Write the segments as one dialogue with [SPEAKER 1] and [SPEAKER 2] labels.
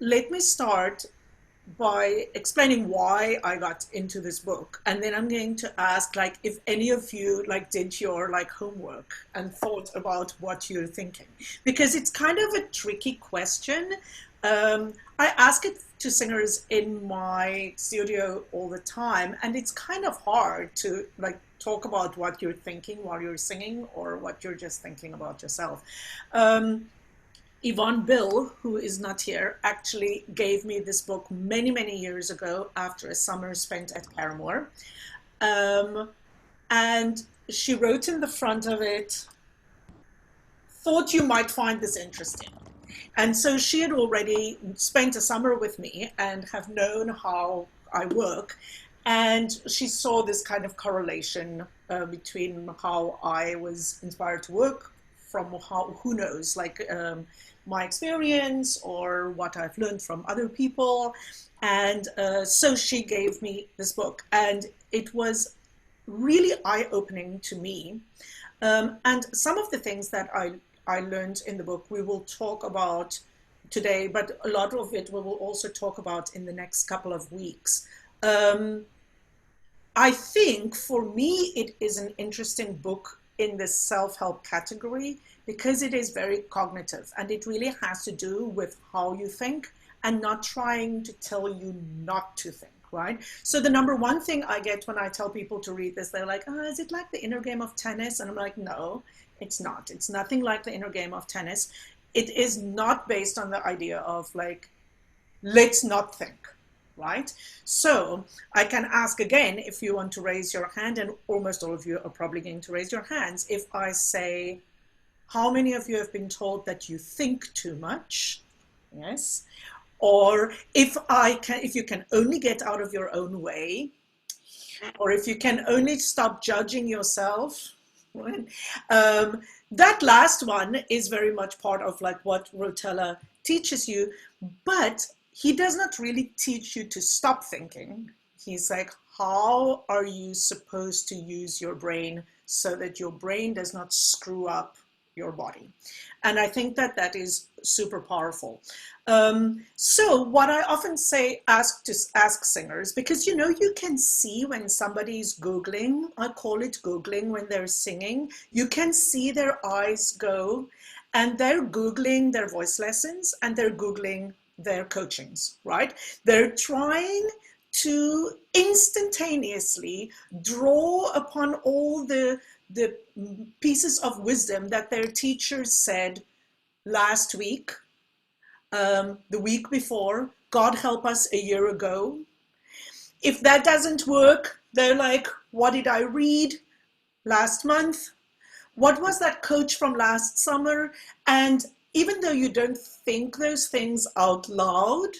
[SPEAKER 1] let me start by explaining why I got into this book, and then I'm going to ask like if any of you like did your like homework and thought about what you're thinking, because it's kind of a tricky question. I ask it to singers in my studio all the time, and it's kind of hard to like talk about what you're thinking while you're singing or what you're just thinking about yourself. Um, Yvonne Bill, who is not here, actually gave me this book many, many years ago after a summer spent at Paramore. Um, and she wrote in the front of it, thought you might find this interesting. And so she had already spent a summer with me and have known how I work. And she saw this kind of correlation between how I was inspired to work from how, who knows, like my experience or what I've learned from other people. And so she gave me this book, and it was really eye-opening to me. And some of the things that I learned in the book, we will talk about today, but a lot of it we will also talk about in the next couple of weeks. Um, I think for me, it is an interesting book in the self-help category because it is very cognitive and it really has to do with how you think and not trying to tell you not to think, right? So the number one thing I get when I tell people to read this, they're like, oh, is it like the inner game of tennis? And I'm like, no, it's not. It's nothing like the inner game of tennis. It is not based on the idea of like, let's not think, right? So I can ask again if you want to raise your hand, and almost all of you are probably going to raise your hands. If I say, how many of you have been told that you think too much? Yes. Or if you can only get out of your own way, or if you can only stop judging yourself. Right? That last one is very much part of like what Rotella teaches you, but he does not really teach you to stop thinking. He's like, how are you supposed to use your brain so that your brain does not screw up your body? And I think that that is super powerful. So what I often say, ask singers, because you know you can see when somebody's Googling, I call it Googling when they're singing, you can see their eyes go and they're Googling their voice lessons and they're Googling their coachings, right? They're trying to instantaneously draw upon all the pieces of wisdom that their teachers said last week, the week before, God help us, a year ago. If that doesn't work, they're like, what did I read last month? What was that coach from last summer? And even though you don't think those things out loud,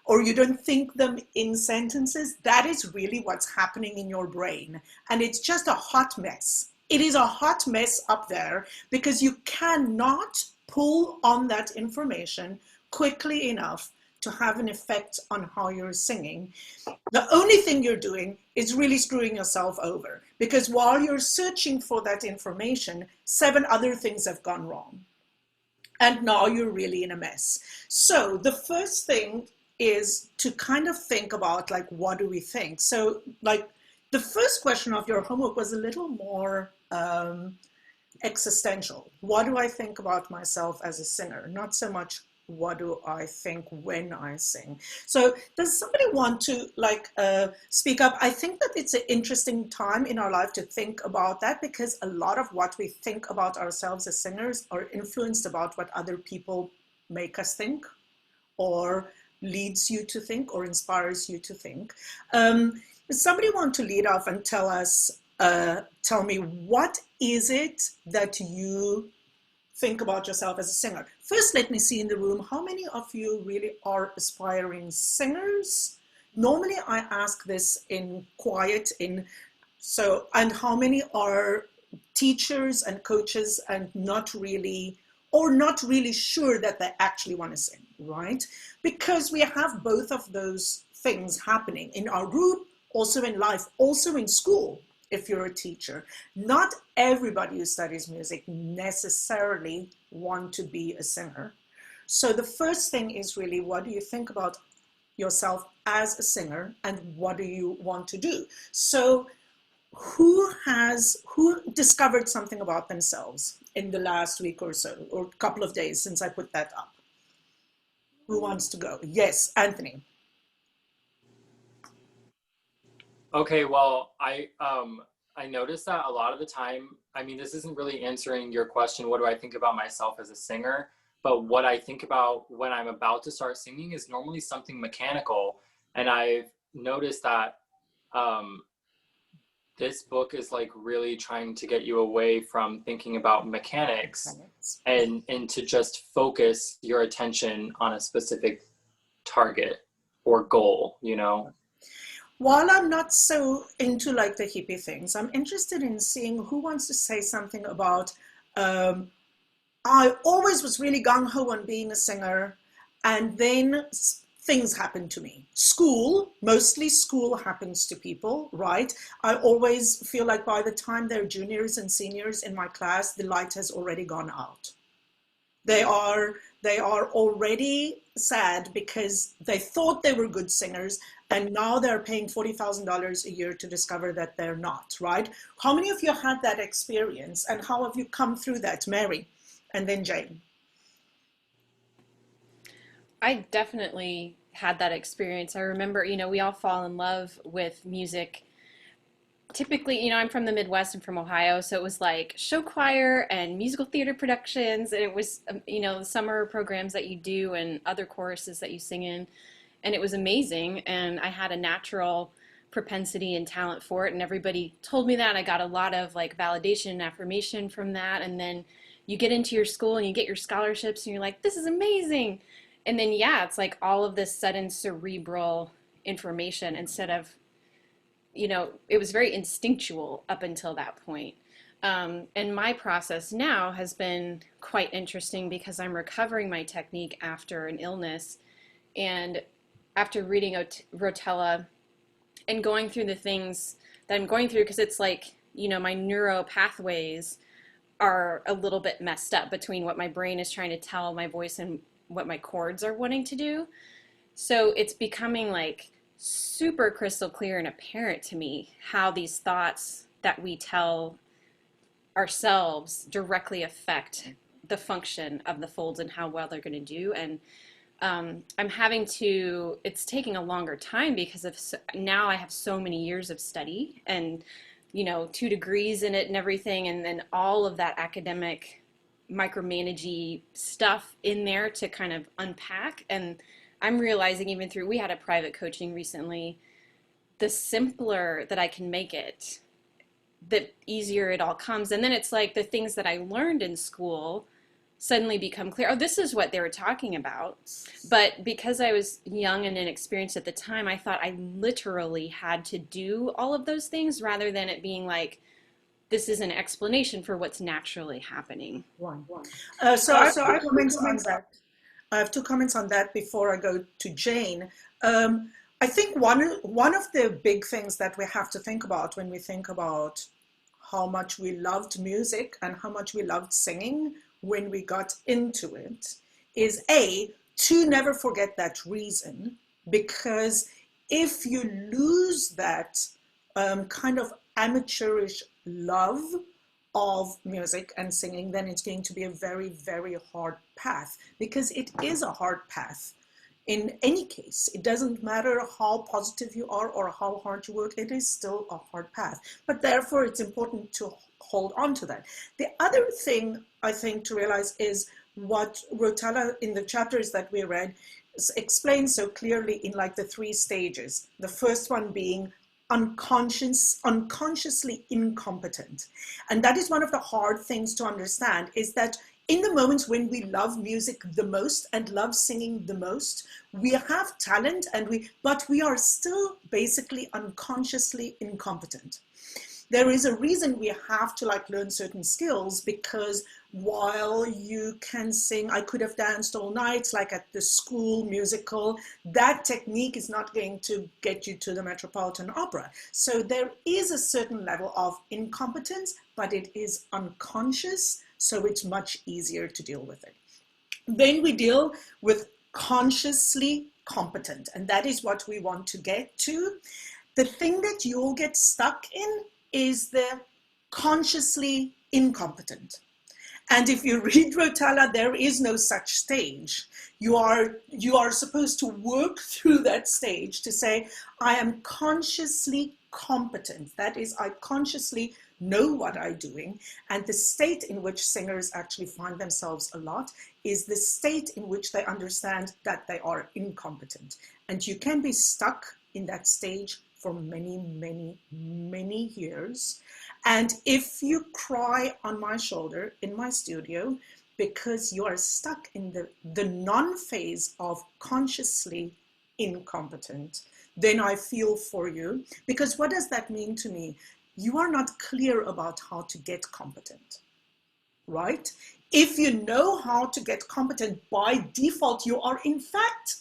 [SPEAKER 1] or you don't think them in sentences, that is really what's happening in your brain. And it's just a hot mess. It is a hot mess up there because you cannot pull on that information quickly enough to have an effect on how you're singing. The only thing you're doing is really screwing yourself over, because while you're searching for that information, 7 other things have gone wrong. And now you're really in a mess. So the first thing is to kind of think about like, what do we think? So like the first question of your homework was a little more existential. What do I think about myself as a singer? Not so much what do I think when I sing. So does somebody want to like speak up? I think that it's an interesting time in our life to think about that, because a lot of what we think about ourselves as singers are influenced about what other people make us think, or leads you to think, or inspires you to think. Does somebody want to lead off and tell us, tell me, what is it that you think about yourself as a singer? First, let me see in the room, how many of you really are aspiring singers? Normally I ask this in quiet, and how many are teachers and coaches and not really sure that they actually want to sing, right? Because we have both of those things happening in our group, also in life, also in school. If you're a teacher, not everybody who studies music necessarily want to be a singer. So the first thing is really, what do you think about yourself as a singer, and what do you want to do? So who discovered something about themselves in the last week or so, or couple of days since I put that up? Who wants to go? Yes, Anthony.
[SPEAKER 2] Okay, well, I noticed that a lot of the time, I mean, this isn't really answering your question, what do I think about myself as a singer? But what I think about when I'm about to start singing is normally something mechanical. And I've noticed that um, this book is like really trying to get you away from thinking about mechanics
[SPEAKER 1] Mechanics.
[SPEAKER 2] and to just focus your attention on a specific target or goal, you know?
[SPEAKER 1] While I'm not so into like the hippie things, I'm interested in seeing who wants to say something about. Um, I always was really gung ho on being a singer, and then things happen to me. School, mostly school happens to people, right? I always feel like by the time they're juniors and seniors in my class, the light has already gone out. They are they are already sad because they thought they were good singers, and now they're paying $40,000 a year to discover that they're not, right? How many of you had that experience, and how have you come through that, Mary? And then Jane.
[SPEAKER 3] I definitely had that experience. I remember, we all fall in love with music. Typically, I'm from the Midwest and from Ohio, so it was like show choir and musical theater productions, and it was, the summer programs that you do and other choruses that you sing in, and it was amazing. And I had a natural propensity and talent for it, and everybody told me that. I got a lot of like validation and affirmation from that, and then you get into your school and you get your scholarships, and you're like, this is amazing. And then, yeah, it's like all of this sudden cerebral information instead of, it was very instinctual up until that point. And my process now has been quite interesting because I'm recovering my technique after an illness. And after reading Rotella and going through the things that I'm going through, because it's like, my neuro pathways are a little bit messed up between what my brain is trying to tell my voice and what my chords are wanting to do. So it's becoming like super crystal clear and apparent to me how these thoughts that we tell ourselves directly affect the function of the folds and how well they're going to do. And I'm having to, it's taking a longer time because of now I have so many years of study and, 2 degrees in it and everything. And then all of that academic micromanagey stuff in there to kind of unpack. And I'm realizing even through, we had a private coaching recently, the simpler that I can make it, the easier it all comes. And then it's like the things that I learned in school suddenly become clear. Oh, this is what they were talking about. But because I was young and inexperienced at the time, I thought I literally had to do all of those things rather than it being like, this is an explanation for what's naturally happening.
[SPEAKER 1] One. So I have two comments on that. I have two comments on that before I go to Jane. I think one of the big things that we have to think about when we think about how much we loved music and how much we loved singing when we got into it is A, to never forget that reason, because if you lose that kind of amateurish love of music and singing, then it's going to be a very, very hard path, because it is a hard path. In any case, it doesn't matter how positive you are or how hard you work, it is still a hard path. But therefore, it's important to hold on to that. The other thing I think to realize is what Rotella in the chapters that we read explains so clearly in like the 3 stages. The first one being unconsciously incompetent. And that is one of the hard things to understand, is that in the moments when we love music the most and love singing the most, we have talent but we are still basically unconsciously incompetent. There is a reason we have to like learn certain skills, because while you can sing I Could Have Danced All Night, like at the school musical, that technique is not going to get you to the Metropolitan Opera. So there is a certain level of incompetence, but it is unconscious, so it's much easier to deal with it. Then we deal with consciously competent, and that is what we want to get to. The thing that you'll get stuck in is the consciously incompetent. And if you read Rotella, there is no such stage. You are supposed to work through that stage to say, I am consciously competent. That is, I consciously know what I'm doing. And the state in which singers actually find themselves a lot is the state in which they understand that they are incompetent. And you can be stuck in that stage for many, many, many years. And if you cry on my shoulder in my studio because you are stuck in the non-phase of consciously incompetent, then I feel for you. Because what does that mean to me? You are not clear about how to get competent, right? If you know how to get competent by default, you are in fact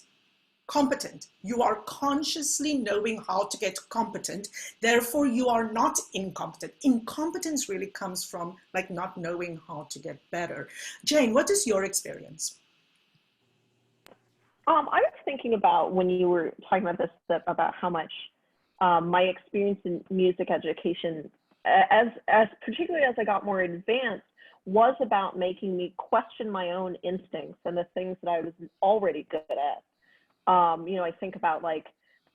[SPEAKER 1] competent. You are consciously knowing how to get competent. Therefore, you are not incompetent. Incompetence really comes from like not knowing how to get better. Jane, what is your experience?
[SPEAKER 4] I was thinking about when you were talking about this, about how much my experience in music education, as particularly as I got more advanced, was about making me question my own instincts and the things that I was already good at. I think about like,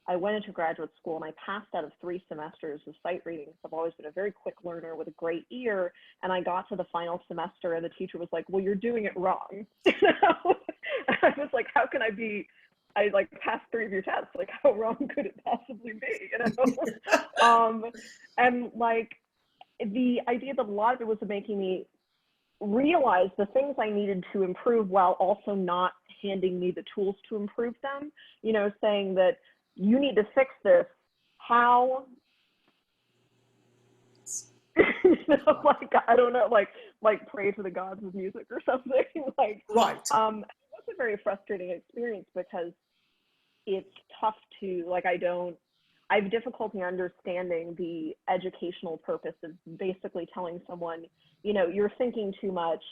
[SPEAKER 4] I went into graduate school and I passed out of 3 semesters of sight reading. I've always been a very quick learner with a great ear. And I got to the final semester and the teacher was like, well, you're doing it wrong. I was like, how can I like passed 3 of your tests. Like, how wrong could it possibly be? And like the idea that a lot of it was making me realize the things I needed to improve while also not handing me the tools to improve them, saying that you need to fix this. How, like, I don't know, like pray to the gods of music or something. Like,
[SPEAKER 1] right.
[SPEAKER 4] It was a very frustrating experience because it's tough to, like, I have difficulty understanding the educational purpose of basically telling someone, you're thinking too much.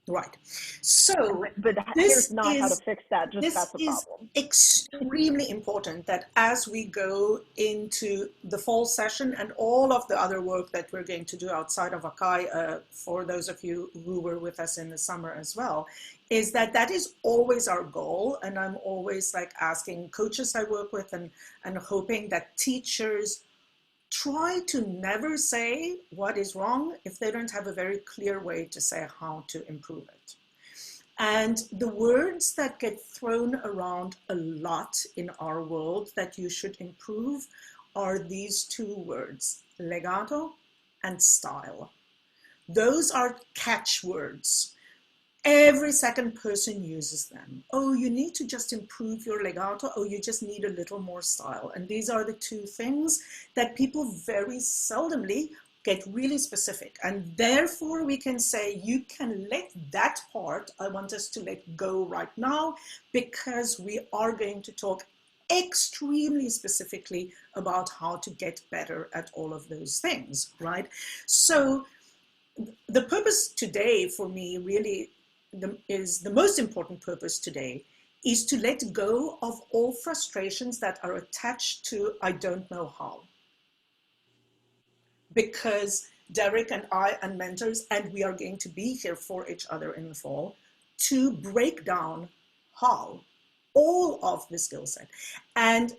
[SPEAKER 1] Right. So,
[SPEAKER 4] but here's not how to fix that. Just that's the problem.
[SPEAKER 1] Extremely important that as we go into the fall session and all of the other work that we're going to do outside of Akai, for those of you who were with us in the summer as well, is that is always our goal. And I'm always like asking coaches I work with and hoping that teachers try to never say what is wrong if they don't have a very clear way to say how to improve it. And the words that get thrown around a lot in our world that you should improve are these 2 words, legato and style. Those are catchwords. Every second person uses them. Oh, you need to just improve your legato. Oh, you just need a little more style. And these are the 2 things that people very seldomly get really specific. And therefore we can say, you can let that part, I want us to let go right now, because we are going to talk extremely specifically about how to get better at all of those things, right? So the purpose today for me really is the most important purpose today is to let go of all frustrations that are attached to I don't know how. Because Derek and I and mentors, and we are going to be here for each other in the fall, to break down how, all of the skill set. And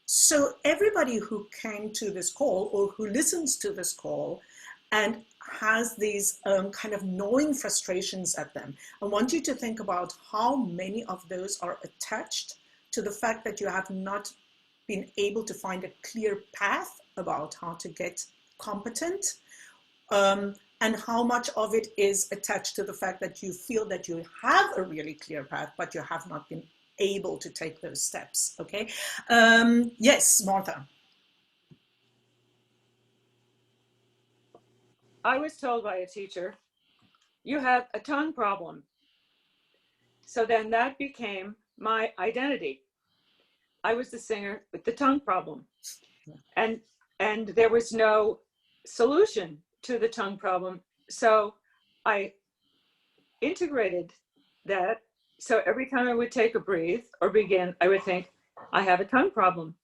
[SPEAKER 1] so everybody who came to this call or who listens to this call and has these kind of gnawing frustrations at them, I want you to think about how many of those are attached to the fact that you have not been able to find a clear path about how to get competent, and how much of it is attached to the fact that you feel that you have a really clear path, but you have not been able to take those steps, okay? Yes, Martha.
[SPEAKER 5] I was told by a teacher, you have a tongue problem. So then that became my identity. I was the singer with the tongue problem. And there was no solution to the tongue problem. So I integrated that, so every time I would take a breathe or begin, I would think, I have a tongue problem.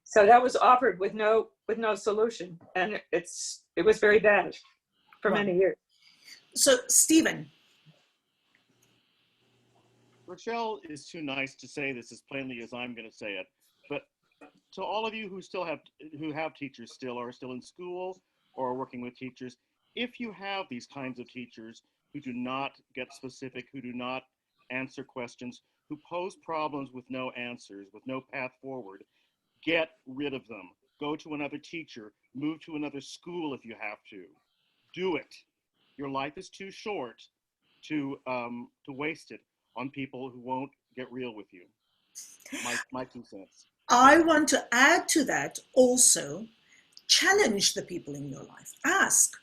[SPEAKER 5] So that was offered with no solution, and it was very bad for
[SPEAKER 1] Right.
[SPEAKER 5] many years.
[SPEAKER 1] So, Stephen.
[SPEAKER 6] Rochelle is too nice to say this as plainly as I'm going to say it, but to all of you who have teachers still, or are still in school or are working with teachers, if you have these kinds of teachers who do not get specific, who do not answer questions, who pose problems with no answers, with no path forward, get rid of them. Go to another teacher, move to another school if you have to. Do it. Your life is too short to waste it on people who won't get real with you. My 2 cents.
[SPEAKER 1] I want to add to that also, challenge the people in your life. Ask.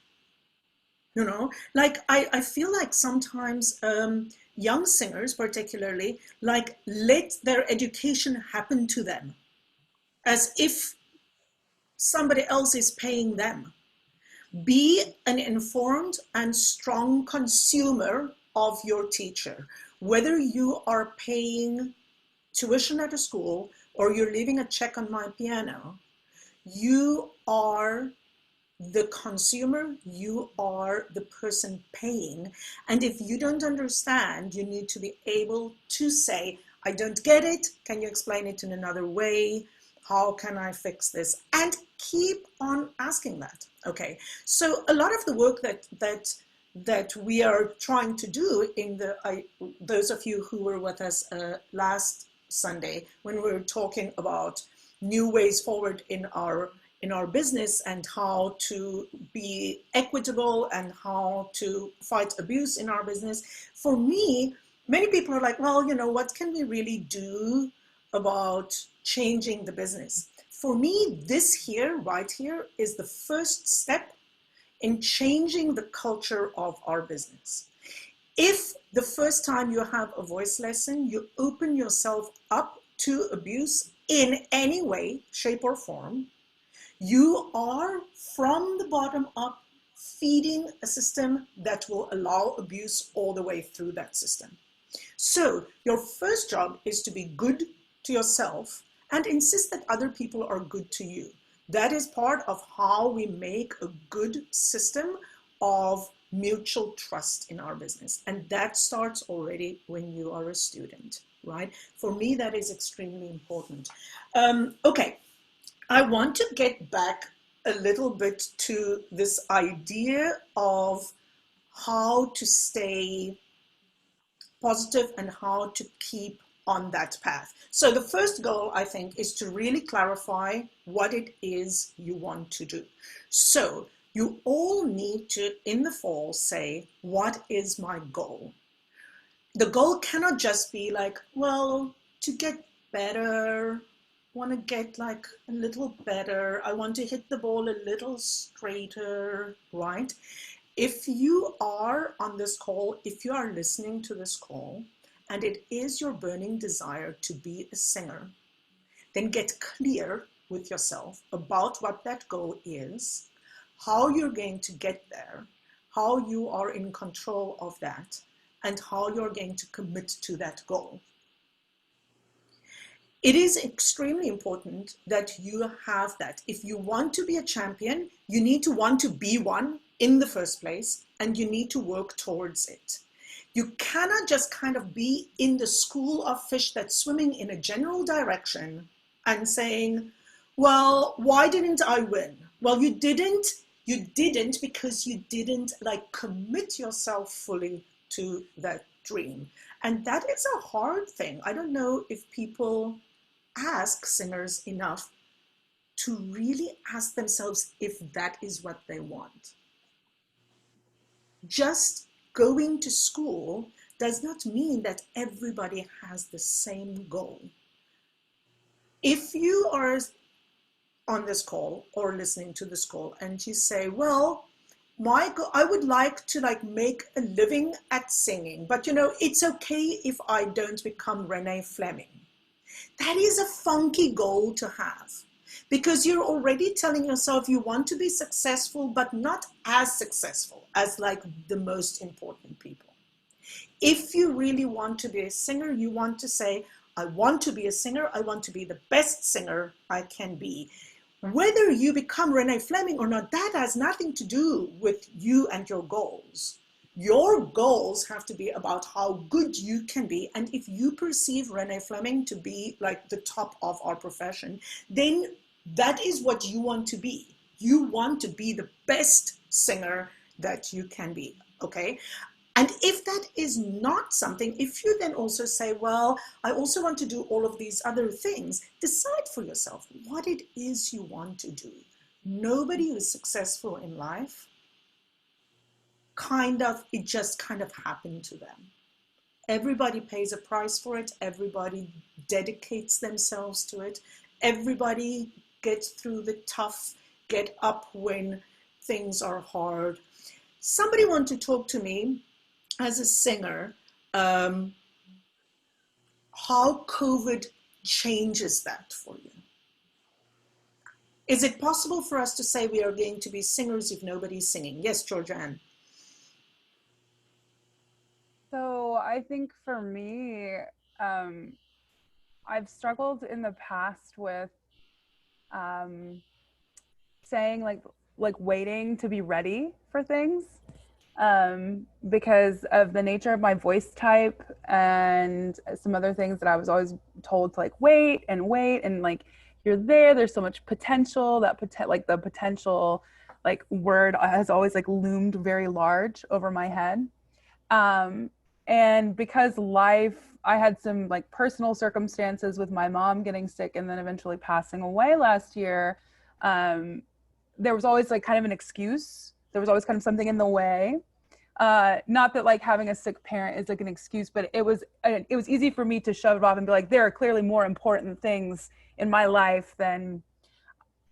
[SPEAKER 1] Like I feel like sometimes young singers particularly, like, let their education happen to them as if somebody else is paying them. Be an informed and strong consumer of your teacher. Whether you are paying tuition at a school or you're leaving a check on my piano, you are the consumer, you are the person paying. And if you don't understand, you need to be able to say, I don't get it. Can you explain it in another way? How can I fix this? And keep on asking that. Okay. So a lot of the work that we are trying to do those of you who were with us last Sunday, when we were talking about new ways forward in our business and how to be equitable and how to fight abuse in our business. For me, many people are like, well, what can we really do about changing the business? For me, this right here, is the first step in changing the culture of our business. If the first time you have a voice lesson, you open yourself up to abuse in any way, shape, or form, you are, from the bottom up, feeding a system that will allow abuse all the way through that system. So your first job is to be good to yourself and insist that other people are good to you. That is part of how we make a good system of mutual trust in our business. And that starts already when you are a student, right? For me, that is extremely important. Okay. I want to get back a little bit to this idea of how to stay positive and how to keep on that path. So the first goal, I think, is to really clarify what it is you want to do. So you all need to, in the fall, say, what is my goal? The goal cannot just be like, well, to get better, want to get like a little better, I want to hit the ball a little straighter, right? If you are on this call, if you are listening to this call, and it is your burning desire to be a singer, then get clear with yourself about what that goal is, how you're going to get there, how you are in control of that, and how you're going to commit to that goal. It is extremely important that you have that. If you want to be a champion, you need to want to be one in the first place, and you need to work towards it. You cannot just kind of be in the school of fish that's swimming in a general direction and saying, well, why didn't I win? Well, you didn't because you didn't like commit yourself fully to that dream. And that is a hard thing. I don't know if people ask singers enough to really ask themselves if that is what they want. Just going to school does not mean that everybody has the same goal. If you are on this call or listening to this call and you say, well, I would like to like make a living at singing, but it's okay if I don't become Renee Fleming. That is a funky goal to have, because you're already telling yourself you want to be successful, but not as successful as like the most important people. If you really want to be a singer, you want to say, I want to be a singer. I want to be the best singer I can be. Whether you become Renee Fleming or not, that has nothing to do with you and your goals. Your goals have to be about how good you can be. And if you perceive Renee Fleming to be like the top of our profession, then that is what you want to be. You want to be the best singer that you can be, okay? And if that is not something, if you then also say, well, I also want to do all of these other things, decide for yourself what it is you want to do. Nobody who is successful in life, it just kind of happened to them. Everybody pays a price for it. Everybody dedicates themselves to it. Everybody gets through the tough, get up when things are hard. Somebody want to talk to me as a singer, how COVID changes that for you. Is it possible for us to say we are going to be singers if nobody's singing? Yes, Georgianne.
[SPEAKER 7] So I think for me, I've struggled in the past with saying like waiting to be ready for things, because of the nature of my voice type and some other things that I was always told to like wait and like you're there's so much potential, like the potential like word has always like loomed very large over my head. And because I had some like personal circumstances with my mom getting sick and then eventually passing away last year. There was always like kind of an excuse. There was always kind of something in the way. Not that like having a sick parent is like an excuse, but it was easy for me to shove it off and be like, there are clearly more important things in my life than,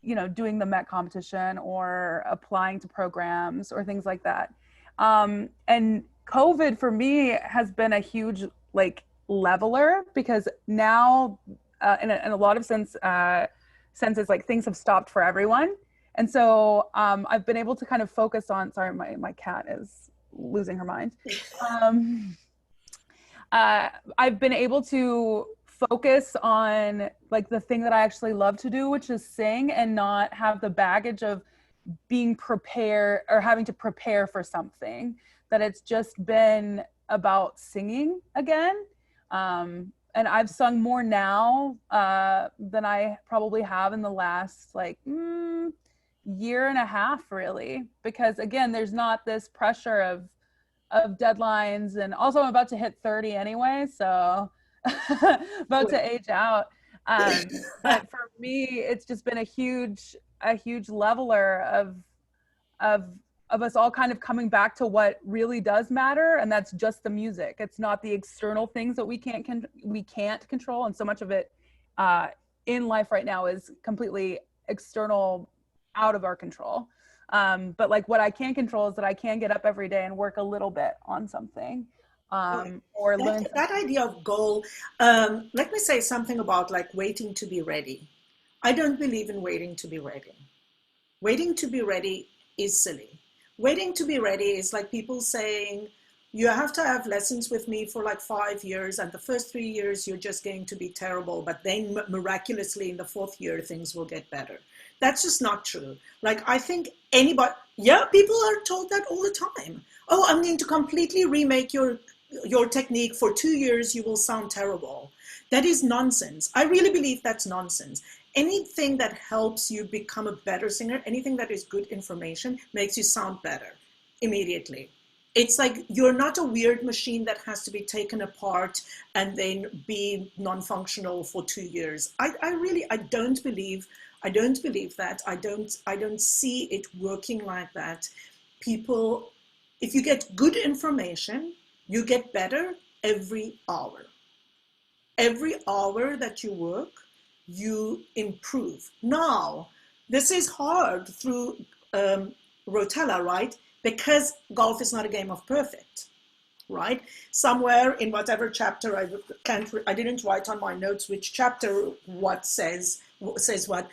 [SPEAKER 7] you know, doing the Met competition or applying to programs or things like that. And COVID for me has been a huge like leveler, because now in a lot of senses, like things have stopped for everyone. And so I've been able to kind of focus on, sorry, my cat is losing her mind. I've been able to focus on like the thing that I actually love to do, which is sing, and not have the baggage of being prepared or having to prepare for something. That it's just been about singing again. And I've sung more now than I probably have in the last like year and a half, really, because again, there's not this pressure of deadlines, and also I'm about to hit 30 anyway, so about to age out. But for me, it's just been a huge leveler of us all kind of coming back to what really does matter, and that's just the music. It's not the external things that we can't control, and so much of it in life right now is completely external, out of our control. But like what I can control is that I can get up every day and work a little bit on something, or learn
[SPEAKER 1] that idea of goal. Let me say something about like waiting to be ready. I don't believe in waiting to be ready. Waiting to be ready is silly. Waiting to be ready is like people saying, you have to have lessons with me for like 5 years, and the first 3 years you're just going to be terrible, but then miraculously in the 4th year things will get better. That's just not true. Like, I think people are told that all the time. Oh, I'm going to completely remake your technique for 2 years, you will sound terrible. That is nonsense. I really believe that's nonsense. Anything that helps you become a better singer, anything that is good information, makes you sound better immediately. It's like you're not a weird machine that has to be taken apart and then be non-functional for 2 years. I don't believe that. I don't see it working like that. People, if you get good information, you get better every hour. Every hour that you work, you improve. Now, this is hard through Rotella, right? Because golf is not a game of perfect, right? Somewhere in whatever chapter, I didn't write on my notes which chapter what says what.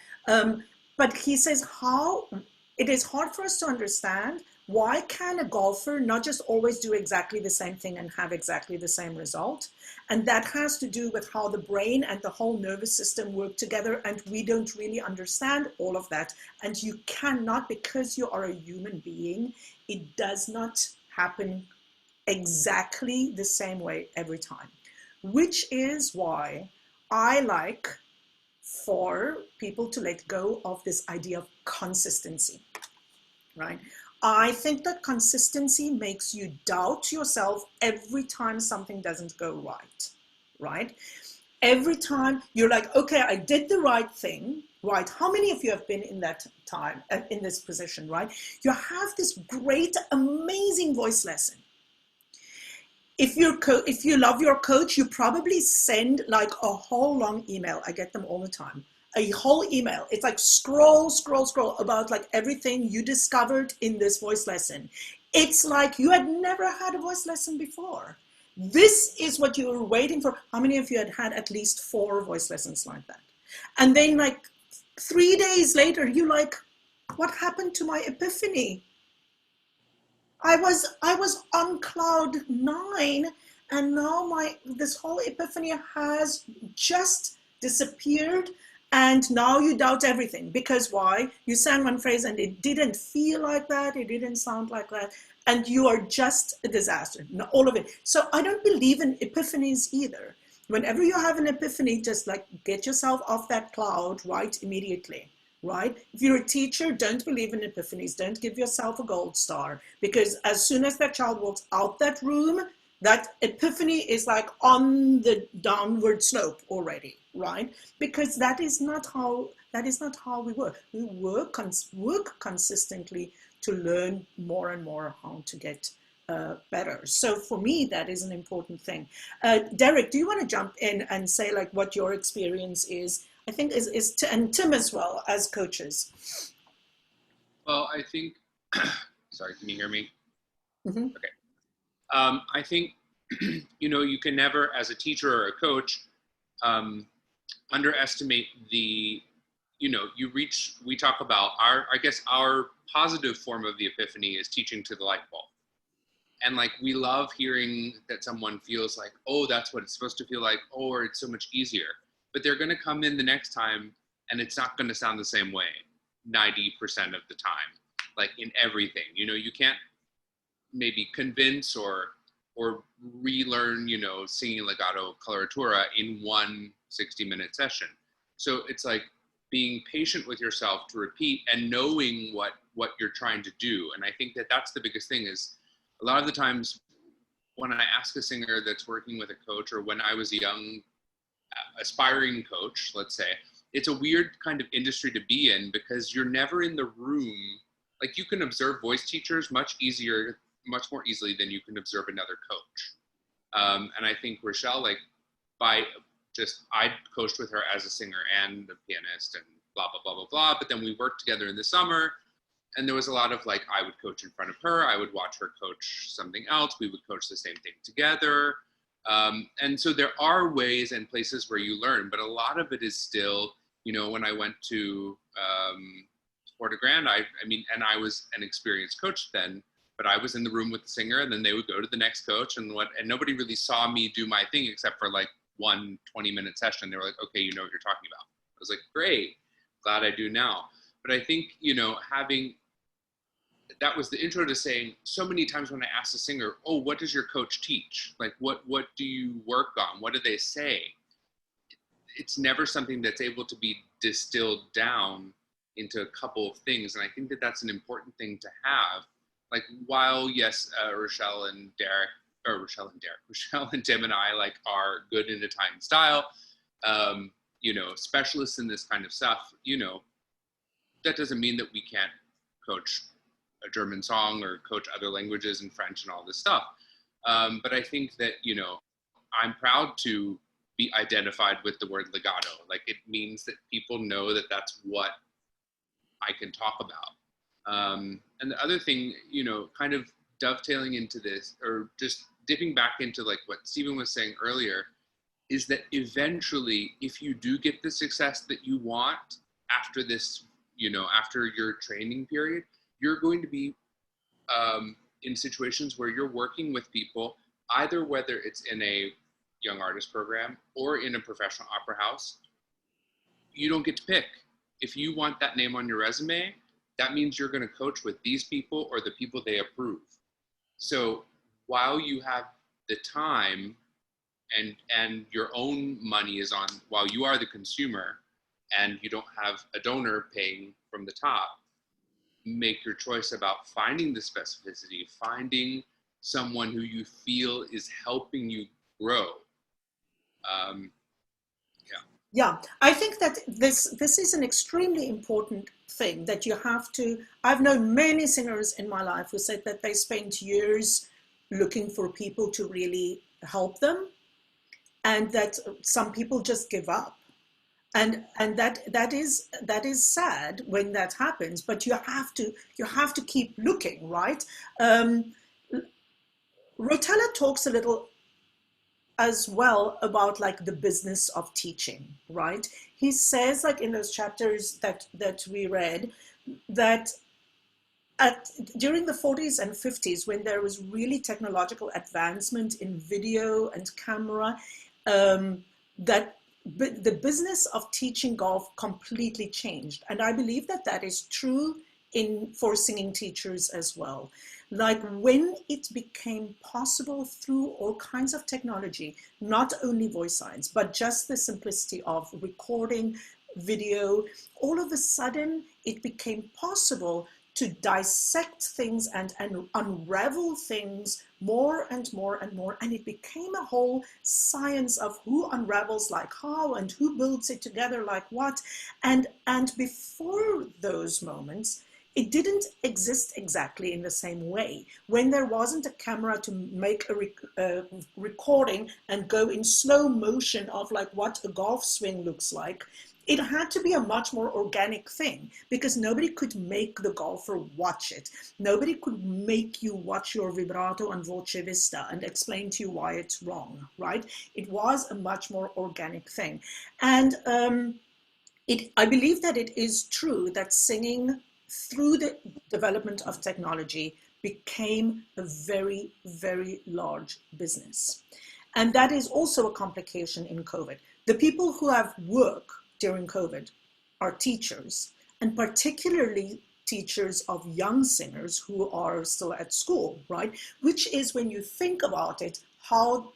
[SPEAKER 1] But he says how it is hard for us to understand why can a golfer not just always do exactly the same thing and have exactly the same result? And that has to do with how the brain and the whole nervous system work together. And we don't really understand all of that. And you cannot, because you are a human being, it does not happen exactly the same way every time, which is why I like for people to let go of this idea of consistency, right? I think that consistency makes you doubt yourself every time something doesn't go right, right? Every time you're like, okay, I did the right thing, right? How many of you have been in that time, in this position, right? You have this great, amazing voice lesson. If you love your coach, you probably send like a whole long email. I get them all the time. A whole email. It's like scroll, scroll, scroll about like everything you discovered in this voice lesson. It's like you had never had a voice lesson before. This is what you were waiting for. How many of you had had at least 4 voice lessons like that? And then like 3 days later, you're like, what happened to my epiphany? I was on cloud 9, and now this whole epiphany has just disappeared, and now you doubt everything. Because why? You sang one phrase and it didn't feel like that, it didn't sound like that, and you are just a disaster, all of it. So I don't believe in epiphanies either. Whenever you have an epiphany, just like get yourself off that cloud right immediately. Right? If you're a teacher, don't believe in epiphanies. Don't give yourself a gold star, because as soon as that child walks out that room, that epiphany is like on the downward slope already, right? Because that is not how we work. We work consistently to learn more and more how to get better. So for me, that is an important thing. Derek, do you want to jump in and say like what your experience is? I think and Tim as well as coaches.
[SPEAKER 8] Well, I think, sorry, can you hear me?
[SPEAKER 1] Mm-hmm.
[SPEAKER 8] Okay. I think, you can never, as a teacher or a coach, underestimate the, we talk about our positive form of the epiphany is teaching to the light bulb. And like, we love hearing that someone feels like, oh, that's what it's supposed to feel like, or it's so much easier. But they're going to come in the next time and it's not going to sound the same way 90% of the time, like in everything. You can't maybe convince or relearn, singing legato coloratura in one 60-minute session. So it's like being patient with yourself to repeat and knowing what you're trying to do. And I think that that's the biggest thing is a lot of the times when I ask a singer that's working with a coach, or when I was a young aspiring coach, let's say, it's a weird kind of industry to be in because you're never in the room. Like, you can observe voice teachers much more easily than you can observe another coach. And I think Rochelle, like, I coached with her as a singer and a pianist and blah, blah, blah, blah, blah. But then we worked together in the summer, and there was a lot of like, I would coach in front of her. I would watch her coach something else. We would coach the same thing together. And so there are ways and places where you learn, but a lot of it is still, when I went to Porta Grande, and I was an experienced coach then, but I was in the room with the singer, and then they would go to the next coach, and nobody really saw me do my thing except for like one 20-minute session. They were like, okay, you know what you're talking about. I was like, great, glad I do now. But I think, that was the intro to saying so many times when I asked the singer, oh, what does your coach teach? Like, what do you work on? What do they say? It's never something that's able to be distilled down into a couple of things. And I think that that's an important thing to have. Like, while, yes, Rochelle and Tim and I, like, are good in Italian style, specialists in this kind of stuff, that doesn't mean that we can't coach a German song or coach other languages and French and all this stuff. But I think that, I'm proud to be identified with the word legato. Like, it means that people know that that's what I can talk about. And the other thing, kind of dovetailing into this, or just dipping back into like what Stephen was saying earlier, is that eventually, if you do get the success that you want after this, after your training period, you're going to be in situations where you're working with people, either whether it's in a young artist program or in a professional opera house, you don't get to pick. If you want that name on your resume, that means you're going to coach with these people or the people they approve. So while you have the time and your own money is on, while you are the consumer and you don't have a donor paying from the top, make your choice about finding the specificity, finding someone who you feel is helping you grow.
[SPEAKER 1] Yeah, I think that this is an extremely important thing that you have to. I've known many singers in my life who said that they spent years looking for people to really help them, and that some people just give up. And that is sad when that happens, but you have to keep looking, right? Rotella talks a little as well about like the business of teaching, right? He says, like in those chapters that we read, that during the 40s and 50s, when there was really technological advancement in video and camera, that the business of teaching golf completely changed. And I believe that that is true for singing teachers as well. Like when it became possible through all kinds of technology, not only voice signs, but just the simplicity of recording video, all of a sudden it became possible to dissect things and unravel things more and more and more. And it became a whole science of who unravels like how and who builds it together like what. And before those moments, it didn't exist exactly in the same way. When there wasn't a camera to make a recording and go in slow motion of like what a golf swing looks like, it had to be a much more organic thing because nobody could make the golfer watch it. Nobody could make you watch your vibrato and voce vista and explain to you why it's wrong, right? It was a much more organic thing. And I believe that it is true that singing through the development of technology became a very, very large business. And that is also a complication in COVID. The people who have work during COVID are teachers, and particularly teachers of young singers who are still at school, right? Which is, when you think about it, how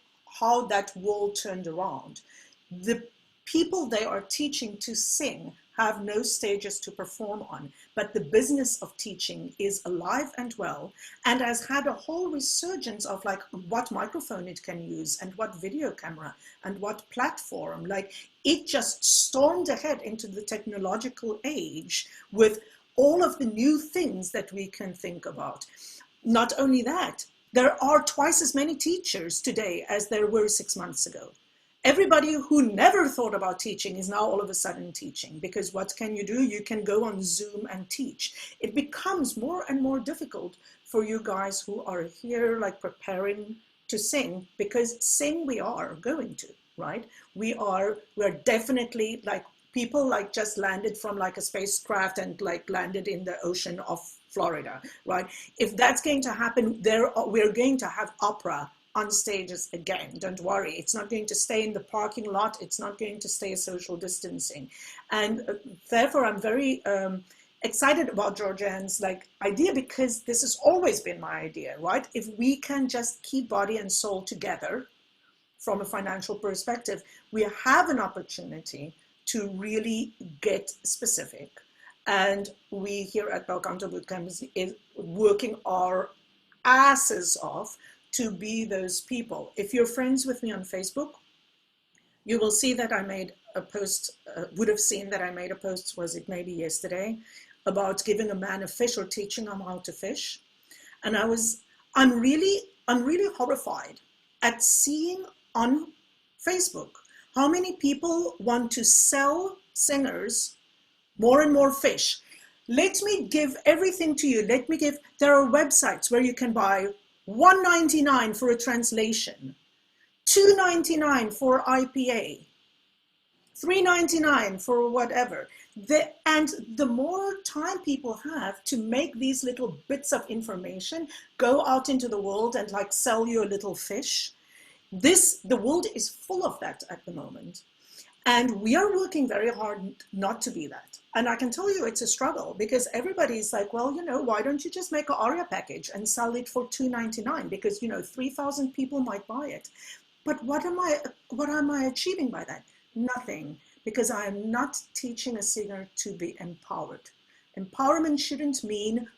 [SPEAKER 1] that world turned around. The people they are teaching to sing have no stages to perform on, but the business of teaching is alive and well and has had a whole resurgence of like what microphone it can use and what video camera and what platform. Like it just stormed ahead into the technological age with all of the new things that we can think about. Not only that, there are twice as many teachers today as there were 6 months ago. Everybody who never thought about teaching is now all of a sudden teaching, because what can you do? You can go on Zoom and teach. It becomes more and more difficult for you guys who are here like preparing to sing, because sing we are going to, right? We're definitely like people like just landed from like a spacecraft and like landed in the ocean of Florida, right? If that's going to happen, we're going to have opera on stages again. Don't worry, it's not going to stay in the parking lot. It's not going to stay social distancing. And therefore I'm very excited about Georgianne's like idea, because this has always been my idea, right? If we can just keep body and soul together from a financial perspective, we have an opportunity to really get specific. And we here at Bel Canto Bootcamp is working our asses off to be those people. If you're friends with me on Facebook, you will see that I made a post, would have seen that I made a post, was it maybe yesterday, about giving a man a fish or teaching him how to fish. And I'm really horrified at seeing on Facebook how many people want to sell singers more and more fish. Let me give everything to you. There are websites where you can buy $1.99 for a translation, $2.99 for IPA, $3.99 for whatever. And the more time people have to make these little bits of information go out into the world and like sell you a little fish, the world is full of that at the moment. And we are working very hard not to be that. And I can tell you it's a struggle because everybody's like, well, why don't you just make an ARIA package and sell it for $2.99? Because, 3,000 people might buy it. But what am I achieving by that? Nothing, because I am not teaching a singer to be empowered. Empowerment shouldn't mean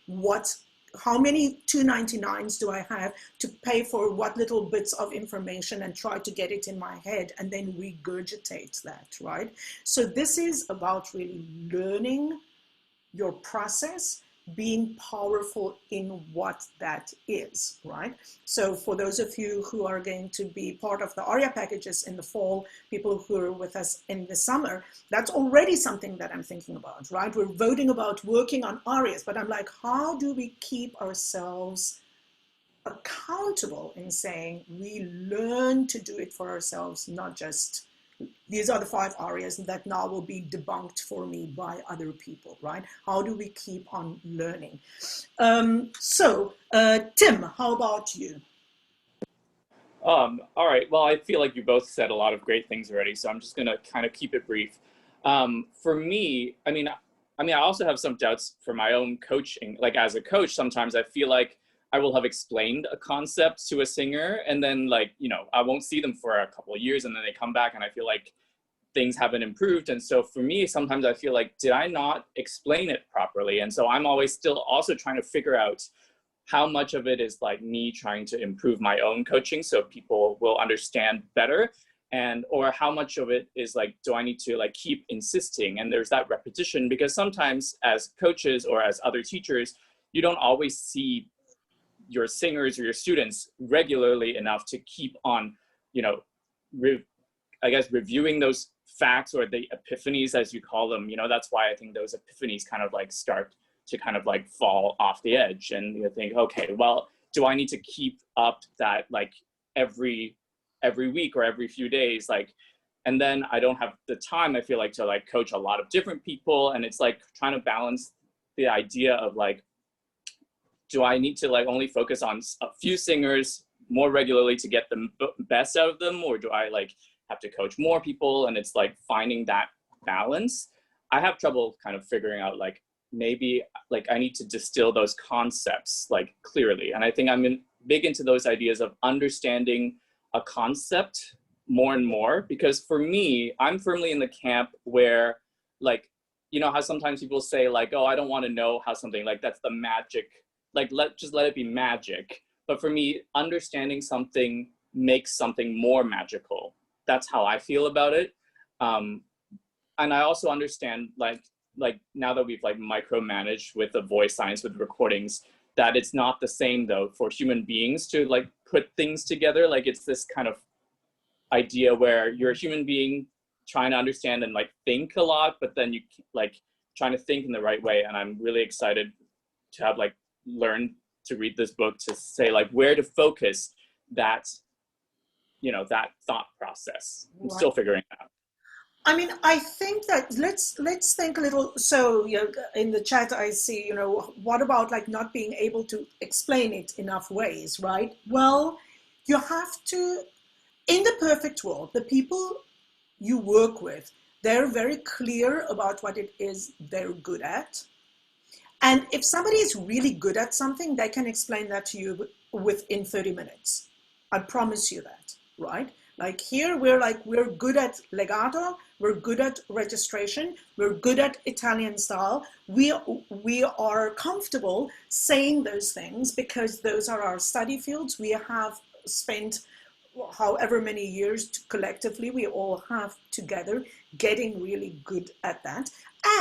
[SPEAKER 1] how many $2.99s do I have to pay for what little bits of information and try to get it in my head and then regurgitate that, right? So this is about really learning your process, being powerful in what that is, right? So for those of you who are going to be part of the ARIA packages in the fall, people who are with us in the summer, that's already something that I'm thinking about, right? We're voting about working on ARIAs, but I'm like, how do we keep ourselves accountable in saying we learn to do it for ourselves, not just these are the 5 ARIAs that now will be debunked for me by other people, right? How do we keep on learning? Tim, how about you?
[SPEAKER 9] All right. Well, I feel like you both said a lot of great things already, so I'm just going to kind of keep it brief. For me, I also have some doubts for my own coaching. Like as a coach, sometimes I feel like I will have explained a concept to a singer and then I won't see them for a couple of years and then they come back and I feel like things haven't improved. And so for me, sometimes I feel like, did I not explain it properly? And so I'm always still also trying to figure out how much of it is like me trying to improve my own coaching so people will understand better, or how much of it is like, do I need to like keep insisting? And there's that repetition, because sometimes as coaches or as other teachers, you don't always see your singers or your students regularly enough to keep on, reviewing those facts or the epiphanies, as you call them. That's why I think those epiphanies kind of like start to kind of like fall off the edge, and you think, okay, well, do I need to keep up that like every week or every few days, and then I don't have the time, I feel like, to like coach a lot of different people. And it's like trying to balance the idea of like, do I need to like only focus on a few singers more regularly to get the best out of them, or do I like have to coach more people? And it's like finding that balance. I have trouble kind of figuring out like, maybe like I need to distill those concepts like clearly. And I think I'm big into those ideas of understanding a concept more and more, because for me, I'm firmly in the camp where like, how sometimes people say like, oh, I don't want to know how something, like that's the magic, like just let it be magic. But for me, understanding something makes something more magical. That's how I feel about it. And I also understand like now that we've like micromanaged with the voice science with recordings, that it's not the same though for human beings to like put things together. Like it's this kind of idea where you're a human being trying to understand and like think a lot, but then you like trying to think in the right way. And I'm really excited to have like learned to read this book to say like where to focus that, that thought process. I'm still figuring it out.
[SPEAKER 1] I mean, I think that let's think a little. So, in the chat, I see, what about like not being able to explain it enough ways, right? Well, you have to, in the perfect world, the people you work with, they're very clear about what it is they're good at. And if somebody is really good at something, they can explain that to you within 30 minutes. I promise you that, right? Like here, we're good at legato, we're good at registration, we're good at Italian style. We are comfortable saying those things because those are our study fields. We have spent however many years collectively, we all have together getting really good at that.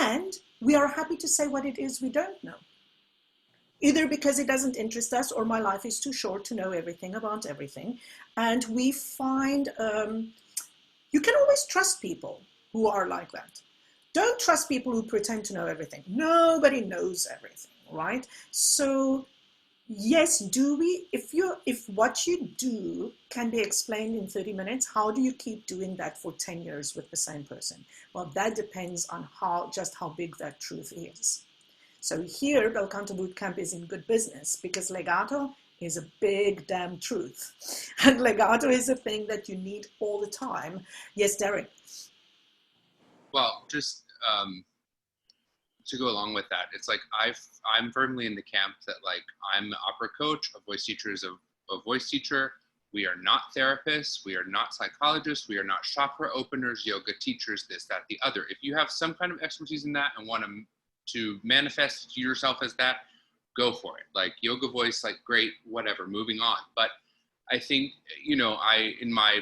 [SPEAKER 1] And we are happy to say what it is we don't know. Either because it doesn't interest us or my life is too short to know everything about everything. And we find you can always trust people who are like that. Don't trust people who pretend to know everything. Nobody knows everything, right? So Yes, do we, if what you do can be explained in 30 minutes, how do you keep doing that for 10 years with the same person? Well, that depends on how big that truth is. So here, Bel Canto Bootcamp is in good business because legato is a big damn truth. And legato is a thing that you need all the time. Yes, Derek.
[SPEAKER 8] Well, just to go along with that, it's like I'm firmly in the camp that like I'm an opera coach, a voice teacher is a voice teacher. We are not therapists. We are not psychologists. We are not chakra openers, yoga teachers, this, that, the other. If you have some kind of expertise in that and want to manifest yourself as that, go for it. Like yoga voice, like great, whatever, moving on. But I think, you know, in my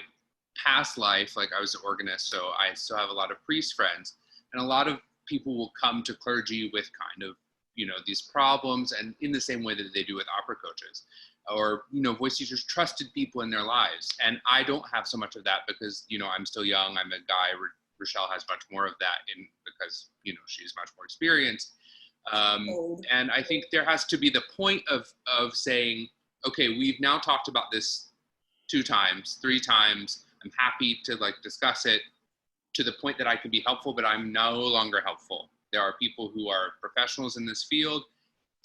[SPEAKER 8] past life, like I was an organist, so I still have a lot of priest friends, and a lot of people will come to clergy with kind of, you know, these problems, and in the same way that they do with opera coaches or, you know, voice teachers, trusted people in their lives. And I don't have so much of that because, you know, I'm still young, I'm a guy. Rochelle has much more of that because, you know, she's much more experienced. And I think there has to be the point of saying, okay, we've now talked about this 2 times, 3 times. I'm happy to like discuss it to the point that I can be helpful, but I'm no longer helpful. There are people who are professionals in this field.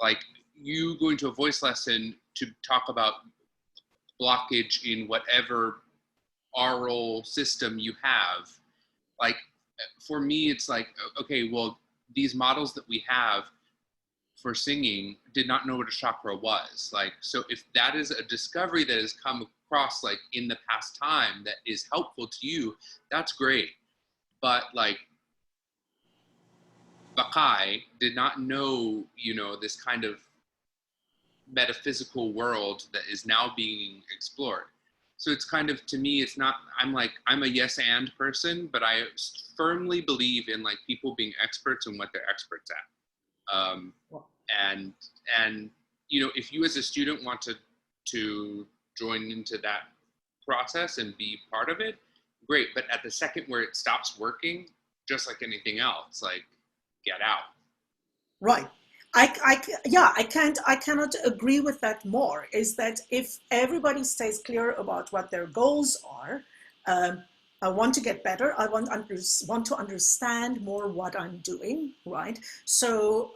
[SPEAKER 8] Like you going to a voice lesson to talk about blockage in whatever oral system you have. Like for me, it's like, okay, well, these models that we have for singing did not know what a chakra was. Like, so if that is a discovery that has come across like in the past time that is helpful to you, that's great. But like Bakai did not know, you know, this kind of metaphysical world that is now being explored. So it's kind of, to me, it's not, I'm a yes and person, but I firmly believe in like people being experts in what they're experts at. And you know, if you as a student want to join into that process and be part of it, great. But at the second where it stops working, just like anything else, like get out.
[SPEAKER 1] Right. I cannot agree with that more. Is that if everybody stays clear about what their goals are, I want to get better. I want to understand more what I'm doing. Right. So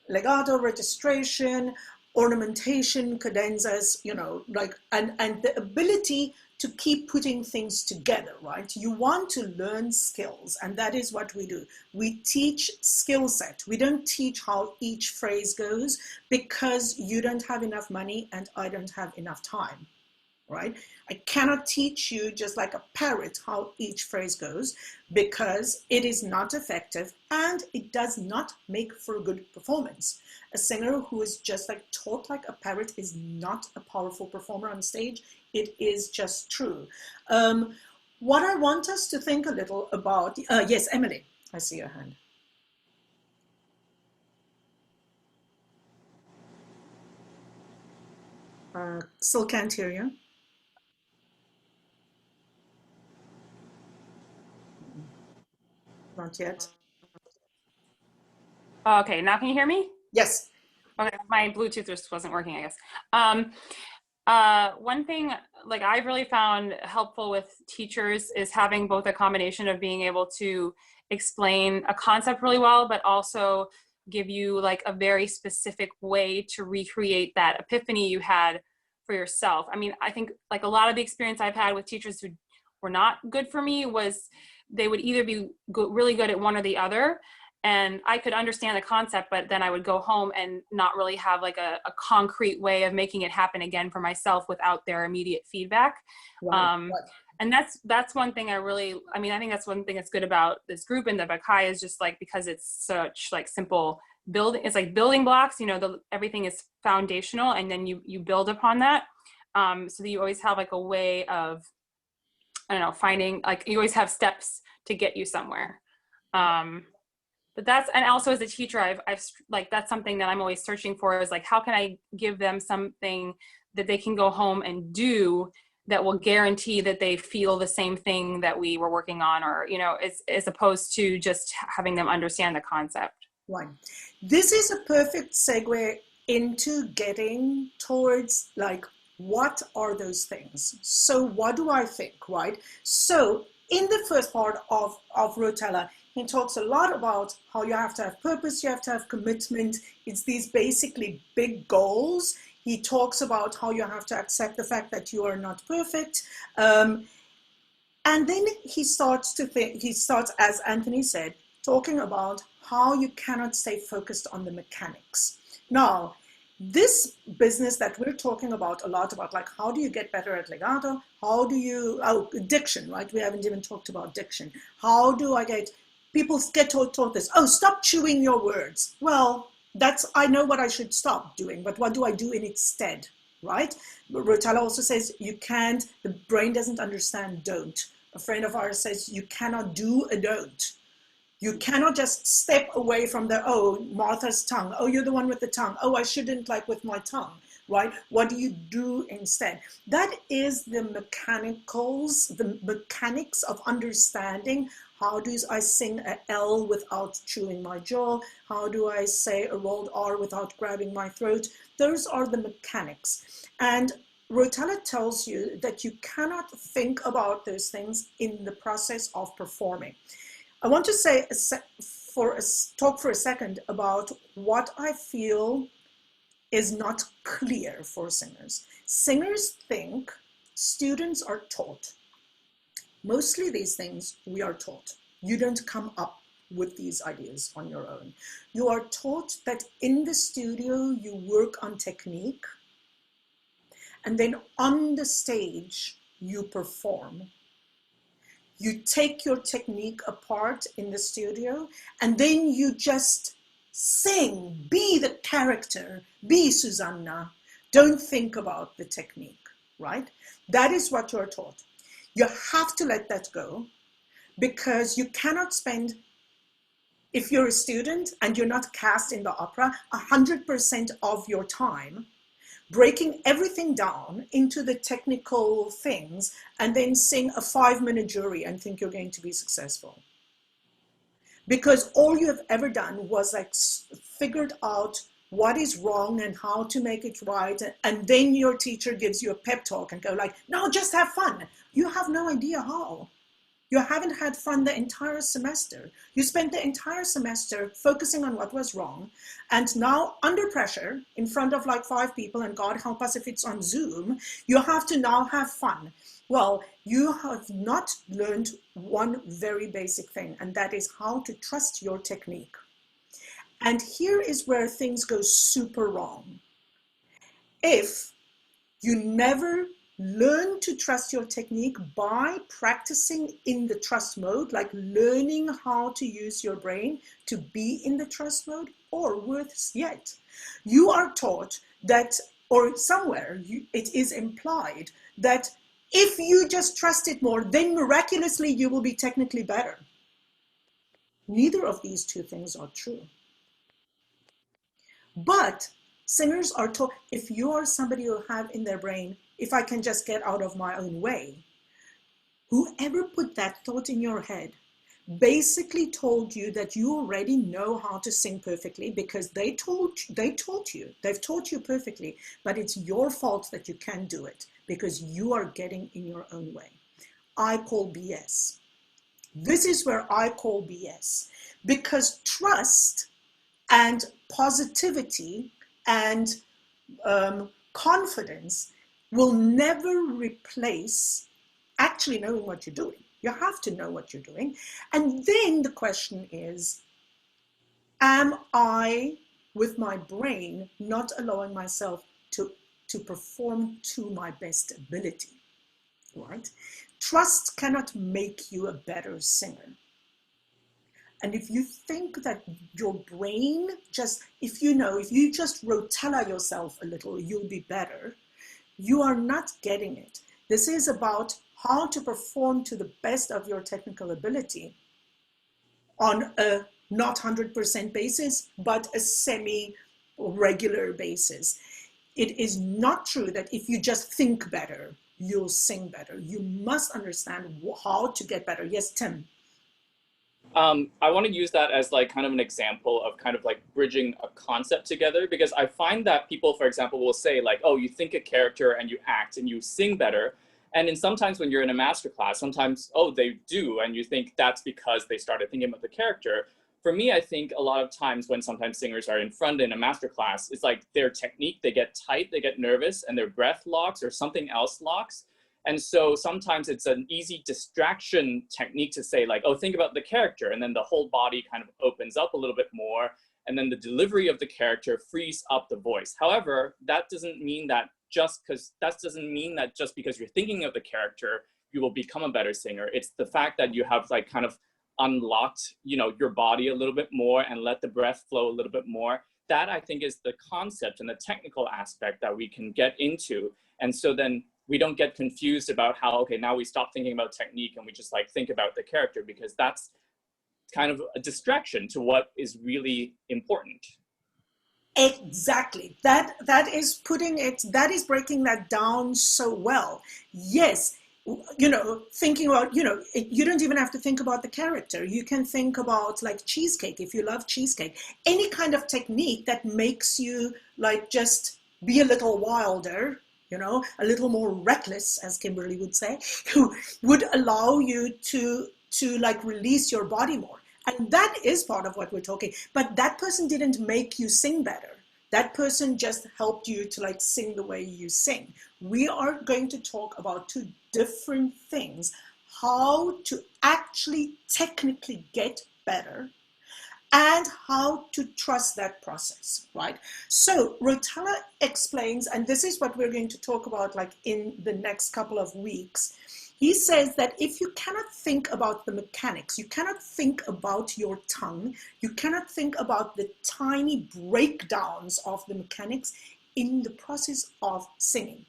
[SPEAKER 1] legato, registration, ornamentation, cadenzas, you know, like and the ability to keep putting things together, right? You want to learn skills, and that is what we do. We teach skill set. We don't teach how each phrase goes because you don't have enough money and I don't have enough time, right? I cannot teach you just like a parrot how each phrase goes because it is not effective and it does not make for a good performance. A singer who is just like taught like a parrot is not a powerful performer on stage. It is just true. What I want us to think a little about, yes, Emily, I see your hand. Still can't hear you. Not yet.
[SPEAKER 10] Okay, now can you hear me?
[SPEAKER 1] Yes.
[SPEAKER 10] Okay, my Bluetooth just wasn't working, I guess. One thing like I've really found helpful with teachers is having both a combination of being able to explain a concept really well, but also give you like a very specific way to recreate that epiphany you had for yourself. I mean, I think like a lot of the experience I've had with teachers who were not good for me was they would either be really good at one or the other. And I could understand the concept, but then I would go home and not really have like a concrete way of making it happen again for myself without their immediate feedback. Right. And that's one thing I think that's one thing that's good about this group and the Bakai is just like, because it's such like simple building, it's like building blocks, you know, everything is foundational and then you build upon that. So that you always have like a way of, I don't know, finding, like you always have steps to get you somewhere. But and also as a teacher, I've like, that's something that I'm always searching for is like, how can I give them something that they can go home and do that will guarantee that they feel the same thing that we were working on, or, you know, as opposed to just having them understand the concept.
[SPEAKER 1] Right. This is a perfect segue into getting towards like, what are those things? So what do I think, right? So in the first part of Rotella, he talks a lot about how you have to have purpose, you have to have commitment. It's these basically big goals. He talks about how you have to accept the fact that you are not perfect. And then he starts to think, he starts, as Anthony said, talking about how you cannot stay focused on the mechanics. Now, this business that we're talking about a lot about, like, how do you get better at legato? How do you, oh, diction, right? We haven't even talked about diction. How do I get, people get taught this, oh, stop chewing your words. Well, that's, I know what I should stop doing, but what do I do in its stead, right? Rotella also says you can't, the brain doesn't understand don't. A friend of ours says you cannot do a don't. You cannot just step away from the, oh, Martha's tongue. Oh, you're the one with the tongue. Oh, I shouldn't like with my tongue, right? What do you do instead? That is the mechanicals, the mechanics of understanding. How do I sing a L without chewing my jaw? How do I say a rolled R without grabbing my throat? Those are the mechanics. And Rotella tells you that you cannot think about those things in the process of performing. I want to say talk for a second about what I feel is not clear for singers. Singers think students are taught. Mostly these things we are taught. You don't come up with these ideas on your own. You are taught that in the studio you work on technique, and then on the stage you perform. You take your technique apart in the studio, and then you just sing, be the character, be Susanna. Don't think about the technique, right? That is what you're taught. You have to let that go, because you cannot spend, if you're a student and you're not cast in the opera, 100% of your time breaking everything down into the technical things and then sing a 5-minute jury and think you're going to be successful. Because all you have ever done was like figured out what is wrong and how to make it right. And then your teacher gives you a pep talk and go like, no, just have fun. You have no idea how. You haven't had fun the entire semester. You spent the entire semester focusing on what was wrong. And now under pressure, in front of like 5 people, and God help us if it's on Zoom, you have to now have fun. Well, you have not learned one very basic thing, and that is how to trust your technique. And here is where things go super wrong. If you never learn to trust your technique by practicing in the trust mode, like learning how to use your brain to be in the trust mode, or worse yet, you are taught that, or somewhere it is implied that if you just trust it more, then miraculously you will be technically better. Neither of these two things are true. But singers are taught, if you are somebody who have in their brain, if I can just get out of my own way, whoever put that thought in your head basically told you that you already know how to sing perfectly, because they taught you, they've taught you perfectly, but it's your fault that you can't do it because you are getting in your own way. I call BS. This is where I call BS, because trust and positivity and confidence will never replace actually knowing what you're doing. You have to know what you're doing. And then the question is, am I, with my brain, not allowing myself to perform to my best ability, right? Trust cannot make you a better singer. And if you think that your brain just, if you just Rotella yourself a little, you'll be better, you are not getting it. This is about how to perform to the best of your technical ability on a not 100% basis, but a semi-regular basis. It is not true that if you just think better, you'll sing better. You must understand how to get better. Yes, Tim.
[SPEAKER 9] I want to use that as like kind of an example of kind of like bridging a concept together, because I find that people, for example, will say like, oh, you think a character and you act and you sing better. And then sometimes when you're in a master class, sometimes, oh, they do. And you think that's because they started thinking about the character. For me, I think a lot of times when sometimes singers are in front in a master class, it's like their technique, they get tight, they get nervous, and their breath locks or something else locks. And so sometimes it's an easy distraction technique to say like, oh, think about the character. And then the whole body kind of opens up a little bit more. And then the delivery of the character frees up the voice. However, that doesn't mean that just because you're thinking of the character, you will become a better singer. It's the fact that you have like kind of unlocked, your body a little bit more and let the breath flow a little bit more. That I think is the concept and the technical aspect that we can get into. And so then we don't get confused about how, okay, now we stop thinking about technique and we just like think about the character, because that's kind of a distraction to what is really important.
[SPEAKER 1] Exactly. That is breaking that down so well. Yes, thinking about, you don't even have to think about the character. You can think about like cheesecake, if you love cheesecake, any kind of technique that makes you like just be a little wilder, a little more reckless, as Kimberly would say, who would allow you to like release your body more. And that is part of what we're talking. But that person didn't make you sing better. That person just helped you to like sing the way you sing. We are going to talk about two different things: how to actually technically get better and how to trust that process, right? So Rotella explains, and this is what we're going to talk about like in the next couple of weeks. He says that if you cannot think about the mechanics, you cannot think about your tongue, you cannot think about the tiny breakdowns of the mechanics in the process of singing,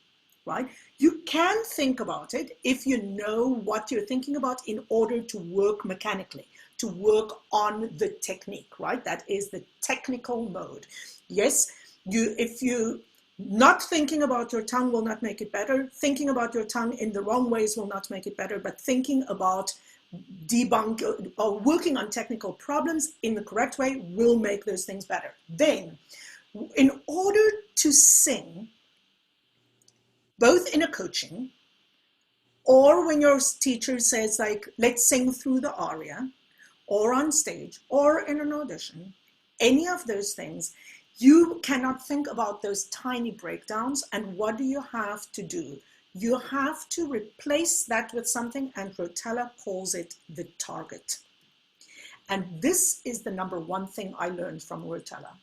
[SPEAKER 1] right? You can think about it if you know what you're thinking about in order to work mechanically, to work on the technique, right? That is the technical mode. Yes, if you not thinking about your tongue will not make it better. Thinking about your tongue in the wrong ways will not make it better, but thinking about debunk or working on technical problems in the correct way will make those things better. Then, in order to sing, both in a coaching or when your teacher says like, let's sing through the aria, or on stage, or in an audition, any of those things, you cannot think about those tiny breakdowns. And what do you have to do? You have to replace that with something, and Rotella calls it the target. And this is the number one thing I learned from Rotella.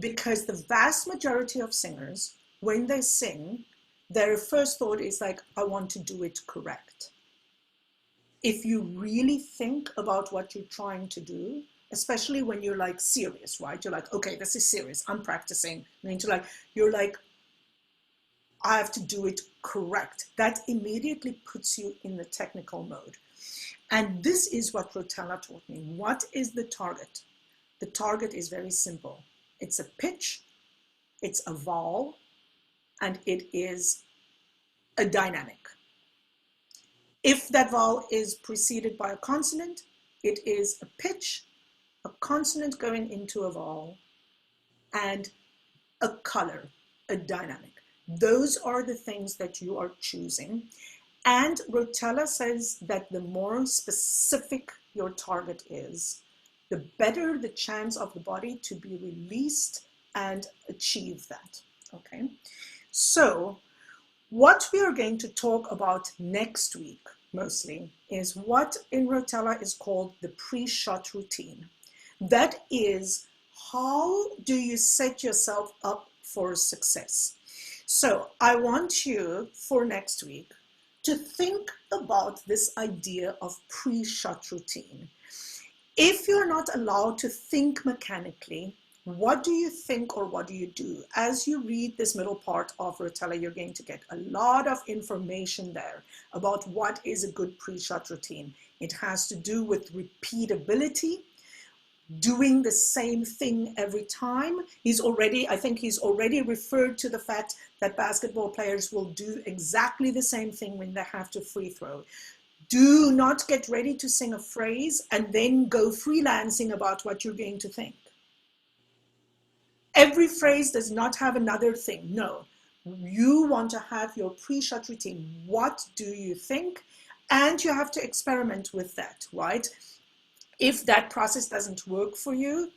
[SPEAKER 1] Because the vast majority of singers, when they sing, their first thought is like, I want to do it correct. If you really think about what you're trying to do, especially when you're like serious, right? You're like, okay, this is serious. I'm practicing. You're like, I have to do it correct. That immediately puts you in the technical mode. And this is what Rotella taught me. What is the target? The target is very simple. It's a pitch, it's a vowel, and it is a dynamic. If that vowel is preceded by a consonant, it is a pitch, a consonant going into a vowel, and a color, a dynamic. Those are the things that you are choosing. And Rotella says that the more specific your target is, the better the chance of the body to be released and achieve that, okay? So what we are going to talk about next week, mostly, is what in Rotella is called the pre-shot routine. That is, how do you set yourself up for success? So I want you, for next week, to think about this idea of pre-shot routine. If you're not allowed to think mechanically, what do you think or what do you do? As you read this middle part of Rotella, you're going to get a lot of information there about what is a good pre-shot routine. It has to do with repeatability, doing the same thing every time. I think he's already referred to the fact that basketball players will do exactly the same thing when they have to free throw. Do not get ready to sing a phrase and then go freelancing about what you're going to think. Every phrase does not have another thing. No, you want to have your pre-shot routine. What do you think? And you have to experiment with that, right? If that process doesn't work for you,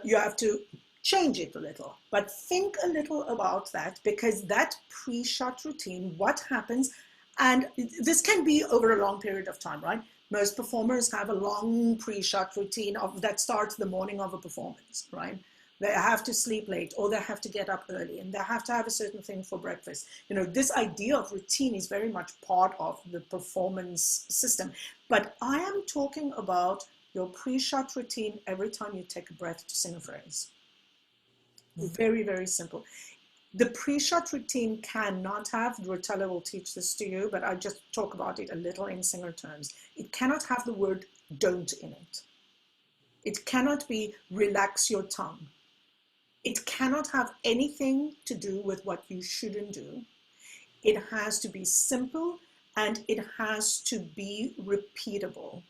[SPEAKER 1] you have to change it a little. But think a little about that, because that pre-shot routine, what happens, and this can be over a long period of time, right? Most performers have a long pre-shot routine that starts the morning of a performance, right? They have to sleep late, or they have to get up early, and they have to have a certain thing for breakfast. You know, this idea of routine is very much part of the performance system. But I am talking about your pre-shot routine every time you take a breath to sing a phrase. Very, very simple. The pre-shot routine cannot have, Rotella will teach this to you, but I just talk about it a little in singer terms. It cannot have the word don't in it. It cannot be relax your tongue. It cannot have anything to do with what you shouldn't do. It has to be simple, and it has to be repeatable.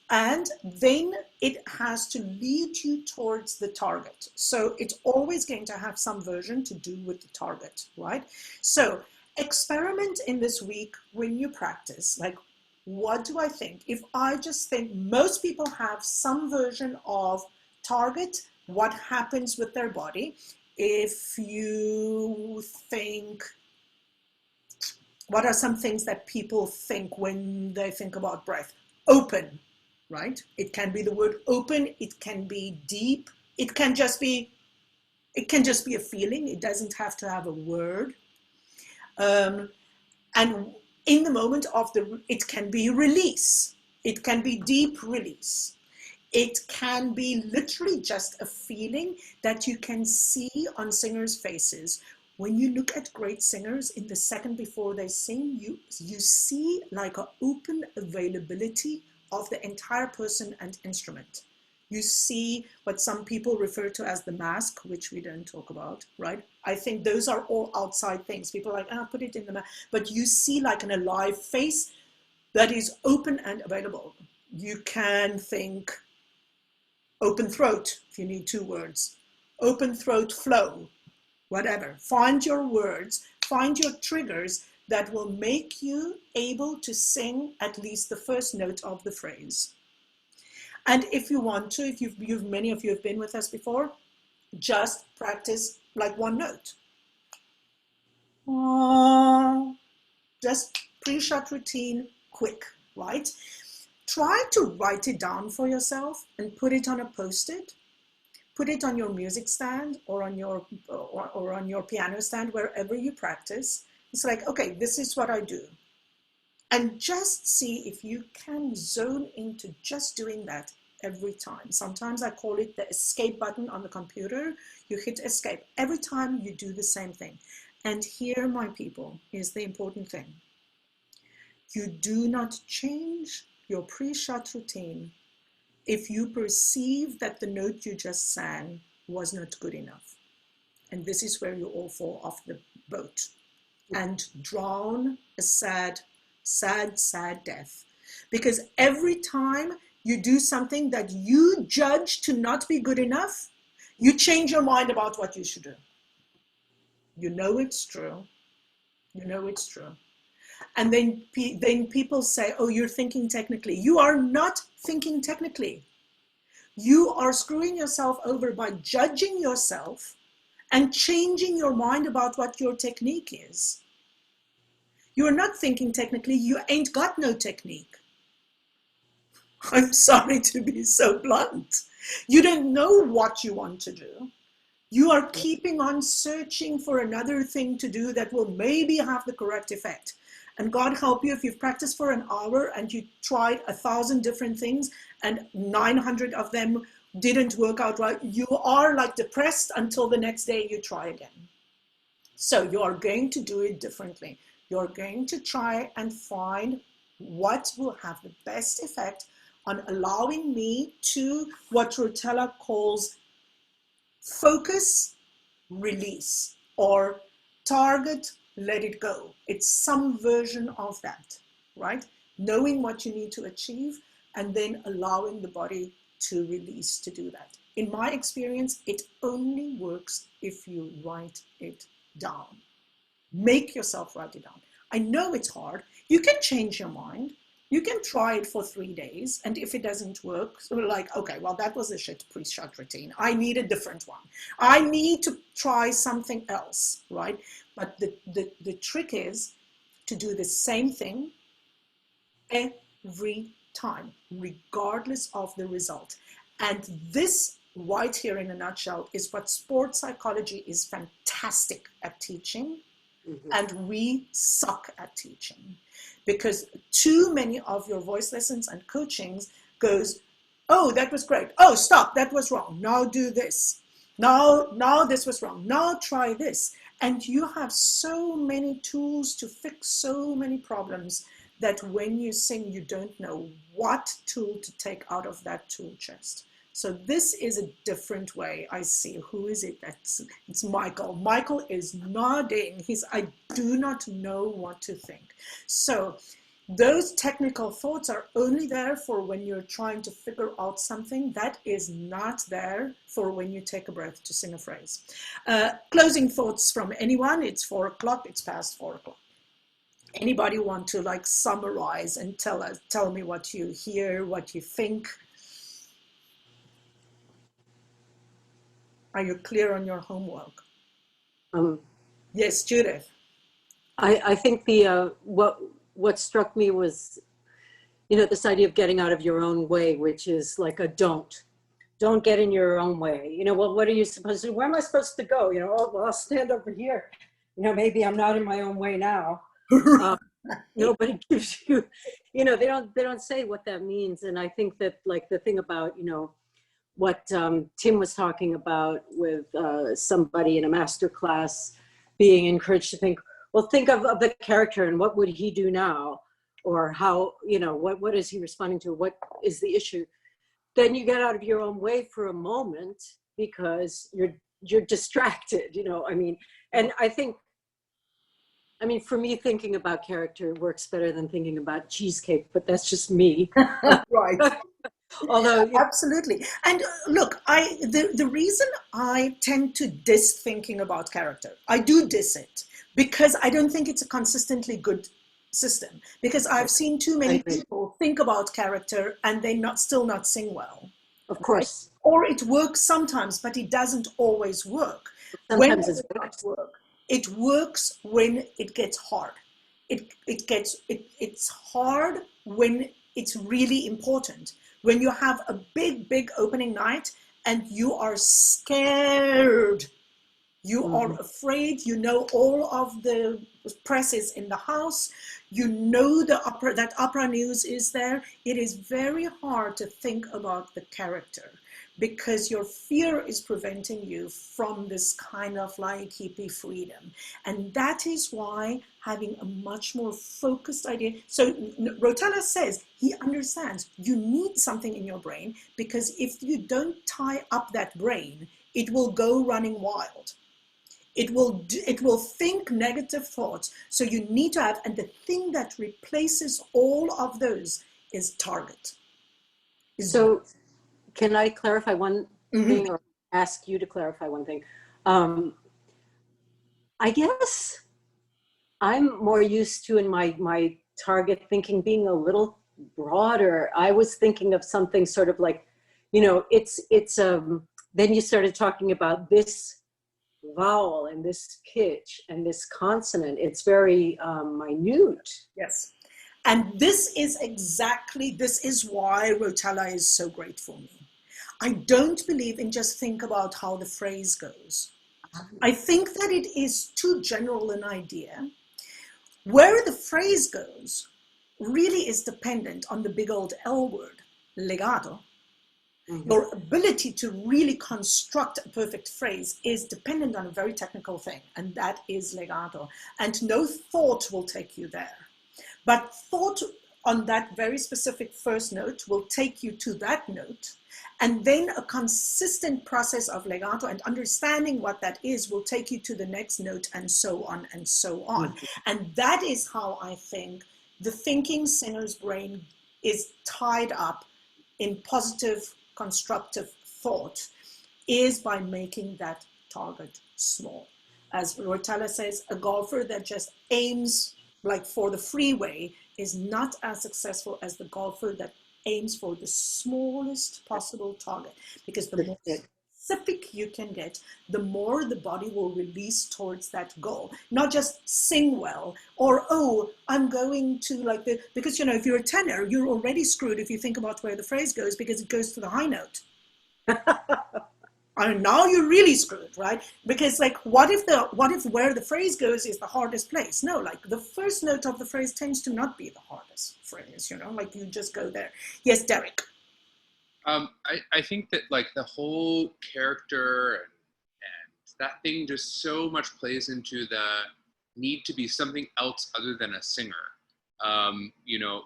[SPEAKER 1] And then it has to lead you towards the target. So it's always going to have some version to do with the target, right? So experiment in this week when you practice, like, what do I think? If I just think most people have some version of target, what happens with their body. If you think, what are some things that people think when they think about breath? Open, right? It can be the word open, it can be deep, it can just be a feeling. It doesn't have to have a word. And in the moment of it can be release. It can be deep release. It can be literally just a feeling that you can see on singers' faces. When you look at great singers, in the second before they sing, you see like an open availability of the entire person and instrument. You see what some people refer to as the mask, which we don't talk about, right? I think those are all outside things. People are like, put it in the mask. But you see like an alive face that is open and available. You can think open throat, if you need 2 words. Open throat flow, whatever. Find your words, find your triggers that will make you able to sing at least the first note of the phrase. And if you want to, if many of you have been with us before, just practice like one note. Just pre-shot routine, quick, right? Try to write it down for yourself and put it on a post-it. Put it on your music stand or on your piano stand, wherever you practice. It's like, okay, this is what I do. And just see if you can zone into just doing that every time. Sometimes I call it the escape button on the computer. You hit escape every time you do the same thing. And here, my people, is the important thing. You do not change your pre-shot routine if you perceive that the note you just sang was not good enough. And this is where you all fall off the boat and drown a sad, sad, sad death. Because every time you do something that you judge to not be good enough, you change your mind about what you should do. You know it's true. You know it's true. And then people say, oh, you're thinking technically. You are not thinking technically. You are screwing yourself over by judging yourself and changing your mind about what your technique is. You are not thinking technically. You ain't got no technique. I'm sorry to be so blunt. You don't know what you want to do. You are keeping on searching for another thing to do that will maybe have the correct effect. And God help you if you've practiced for an hour and you tried 1,000 different things and 900 of them didn't work out right. You are like depressed until the next day you try again. So you are going to do it differently. You're going to try and find what will have the best effect on allowing me to what Rotella calls focus, release, or target, let it go. It's some version of that, right? knowing what you need to achieve, and then allowing the body to release to do that. In my experience, it only works if you write it down. Make yourself write it down. I know it's hard. You can change your mind. You can try it for 3 days, and if it doesn't work, so like, okay, well, that was a shit pre-shot routine. I need a different one. I need to try something else, right? But the trick is to do the same thing every time, regardless of the result. And this right here in a nutshell is what sports psychology is fantastic at teaching. And we suck at teaching, because too many of your voice lessons and coachings goes, oh, that was great. Oh, stop, that was wrong. Now do this. Now this was wrong. Now try this. And you have so many tools to fix so many problems that when you sing, you don't know what tool to take out of that tool chest. So this is a different way I see. Who is it? It's Michael. Michael is nodding. I do not know what to think. So those technical thoughts are only there for when you're trying to figure out something. That is not there for when you take a breath to sing a phrase. Closing thoughts from anyone. It's 4 o'clock. It's past 4 o'clock. Anybody want to like summarize and tell me what you hear, what you think? Are you clear on your homework? Yes, Judith.
[SPEAKER 11] I think what struck me was, this idea of getting out of your own way, which is like a don't get in your own way. Well, what are you supposed to do? Where am I supposed to go? Oh, well, I'll stand over here. Maybe I'm not in my own way now. Nobody gives you, they don't say what that means. And I think that like the thing about, what Tim was talking about with somebody in a master class being encouraged to think, well, think of the character and what would he do now? Or how, what is he responding to? What is the issue? Then you get out of your own way for a moment because you're distracted, and I think, for me, thinking about character works better than thinking about cheesecake, but that's just me.
[SPEAKER 1] Right.
[SPEAKER 11] Although
[SPEAKER 1] absolutely. And look, the reason I tend to diss thinking about character, I do diss it because I don't think it's a consistently good system, because I've seen too many people think about character and they still not sing well.
[SPEAKER 11] Of course.
[SPEAKER 1] Right? Or it works sometimes, but it doesn't always work.
[SPEAKER 11] Sometimes
[SPEAKER 1] when does it not work? It works when it gets hard. It's hard when it's really important. When you have a big opening night and you are scared, you are afraid, all of the press is in the house, that opera news is there, it is very hard to think about the character because your fear is preventing you from this kind of like hippie freedom. And that is why having a much more focused idea. So Rotella says he understands you need something in your brain, because if you don't tie up that brain, it will go running wild. It will think negative thoughts. So you need to have, and the thing that replaces all of those is target.
[SPEAKER 11] So can I clarify one thing, or ask you to clarify one thing? I guess I'm more used to in my target thinking being a little broader. I was thinking of something sort of like, then you started talking about this vowel and this pitch and this consonant. It's very minute.
[SPEAKER 1] Yes. And this is why Rotella is so great for me. I don't believe in just think about how the phrase goes. I think that it is too general an idea. Where the phrase goes really is dependent on the big old L word, legato. Your ability to really construct a perfect phrase is dependent on a very technical thing, and that is legato. And no thought will take you there. But thought on that very specific first note will take you to that note. And then a consistent process of legato and understanding what that is will take you to the next note, and so on and so on. And that is how I think the thinking singer's brain is tied up in positive, constructive thought is by making that target small. As Rotella says, a golfer that just aims like for the freeway is not as successful as the golfer that aims for the smallest possible target, because the more specific you can get, the more the body will release towards that goal. Not just sing well, or, oh, I'm going to like the, because, you know, if you're a tenor, you're already screwed if you think about where the phrase goes, because it goes to the high note. And now you're really screwed, right? Because like, what if where the phrase goes is the hardest place? No, like the first note of the phrase tends to not be the hardest phrase, you know, like you just go there. Yes, Derek.
[SPEAKER 8] I think that like the whole character and that thing just so much plays into the need to be something else other than a singer. You know,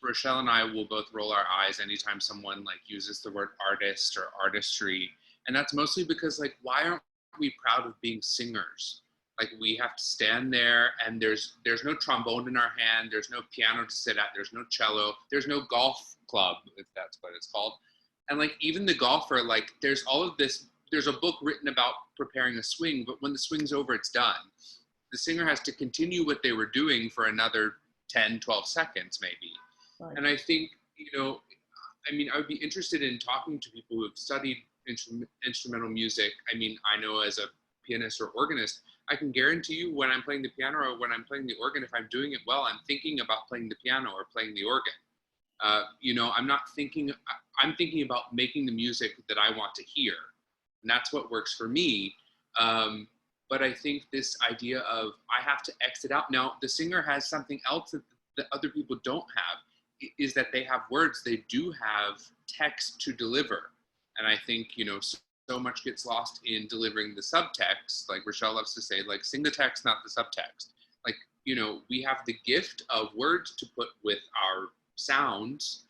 [SPEAKER 8] Rochelle and I will both roll our eyes anytime someone like uses the word artist or artistry. And that's mostly because like, why aren't we proud of being singers? Like we have to stand there and there's no trombone in our hand. There's no piano to sit at. There's no cello. There's no golf club, if that's what it's called. And like, even the golfer, like there's all of this, there's a book written about preparing a swing, but when the swing's over, it's done. The singer has to continue what they were doing for another 10, 12 seconds, maybe. Right. And I think, you know, I mean, I would be interested in talking to people who have studied instrumental music. I mean, I know as a pianist or organist, I can guarantee you when I'm playing the piano or when I'm playing the organ, if I'm doing it well, I'm thinking about playing the piano or playing the organ. You know, I'm thinking about making the music that I want to hear. And that's what works for me. But I think this idea of I have to exit out. Now, the singer has something else that other people don't have, is that they have words, they do have text to deliver. And I think, you know, so much gets lost in delivering the subtext. Like Rochelle loves to say, like, sing the text, not the subtext. Like, you know, we have the gift of words to put with our sounds,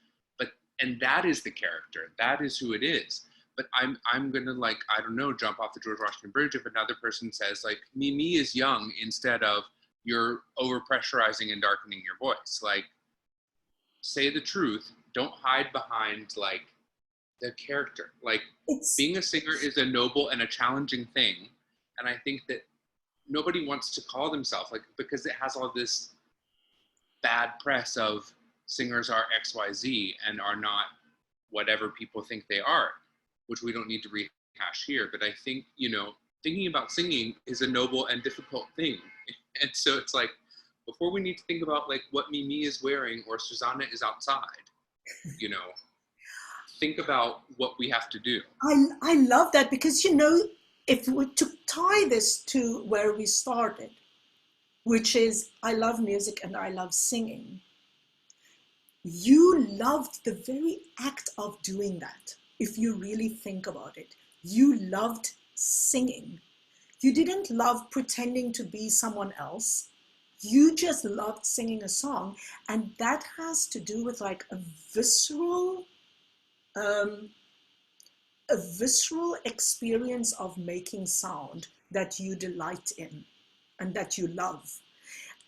[SPEAKER 8] and that is the character, that is who it is. But I'm gonna, like, I don't know, jump off the George Washington Bridge if another person says, like, Mimi is young, instead of you're over pressurizing and darkening your voice. Like, say the truth, don't hide behind like the character. Like, being a singer is a noble and a challenging thing. And I think that nobody wants to call themselves, like, because it has all this bad press of singers are XYZ and are not whatever people think they are, which we don't need to rehash here. But I think, you know, thinking about singing is a noble and difficult thing. And so it's like, before we need to think about like what Mimi is wearing or Susanna is outside, you know, think about what we have to do.
[SPEAKER 1] I love that, because, you know, if we to tie this to where we started, which is I love music and I love singing. You loved the very act of doing that. If you really think about it, you loved singing. You didn't love pretending to be someone else. You just loved singing a song. And that has to do with like a visceral experience of making sound that you delight in and that you love.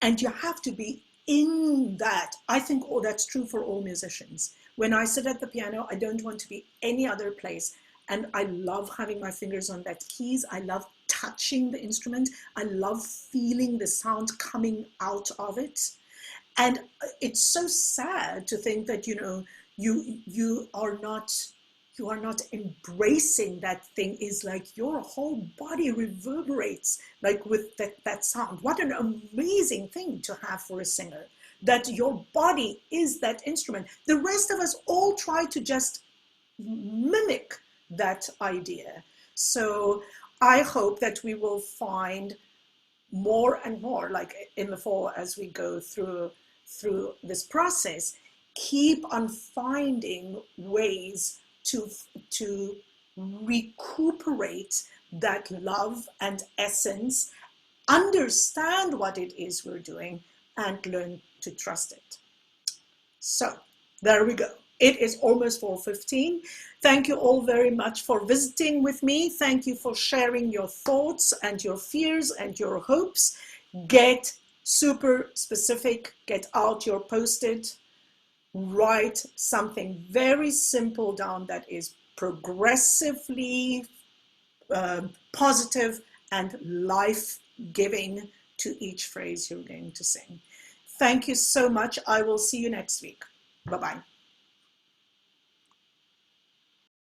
[SPEAKER 1] And you have to be in that. I think that's true for all musicians. When I sit at the piano, I don't want to be any other place. And I love having my fingers on that keys. I love touching the instrument. I love feeling the sound coming out of it. And it's so sad to think that, you know, you are not embracing that thing. Is like your whole body reverberates like with that sound. What an amazing thing to have for a singer, that your body is that instrument. The rest of us all try to just mimic that idea. So I hope that we will find more and more, like in the fall as we go through this process, keep on finding ways to recuperate that love and essence, understand what it is we're doing, and learn to trust it. So there we go. It is almost 4:15. Thank you all very much for visiting with me. Thank you for sharing your thoughts and your fears and your hopes. Get super specific, get out your post-it, write something very simple down that is progressively positive and life-giving to each phrase you're going to sing. Thank you so much. I will see you next week. Bye-bye.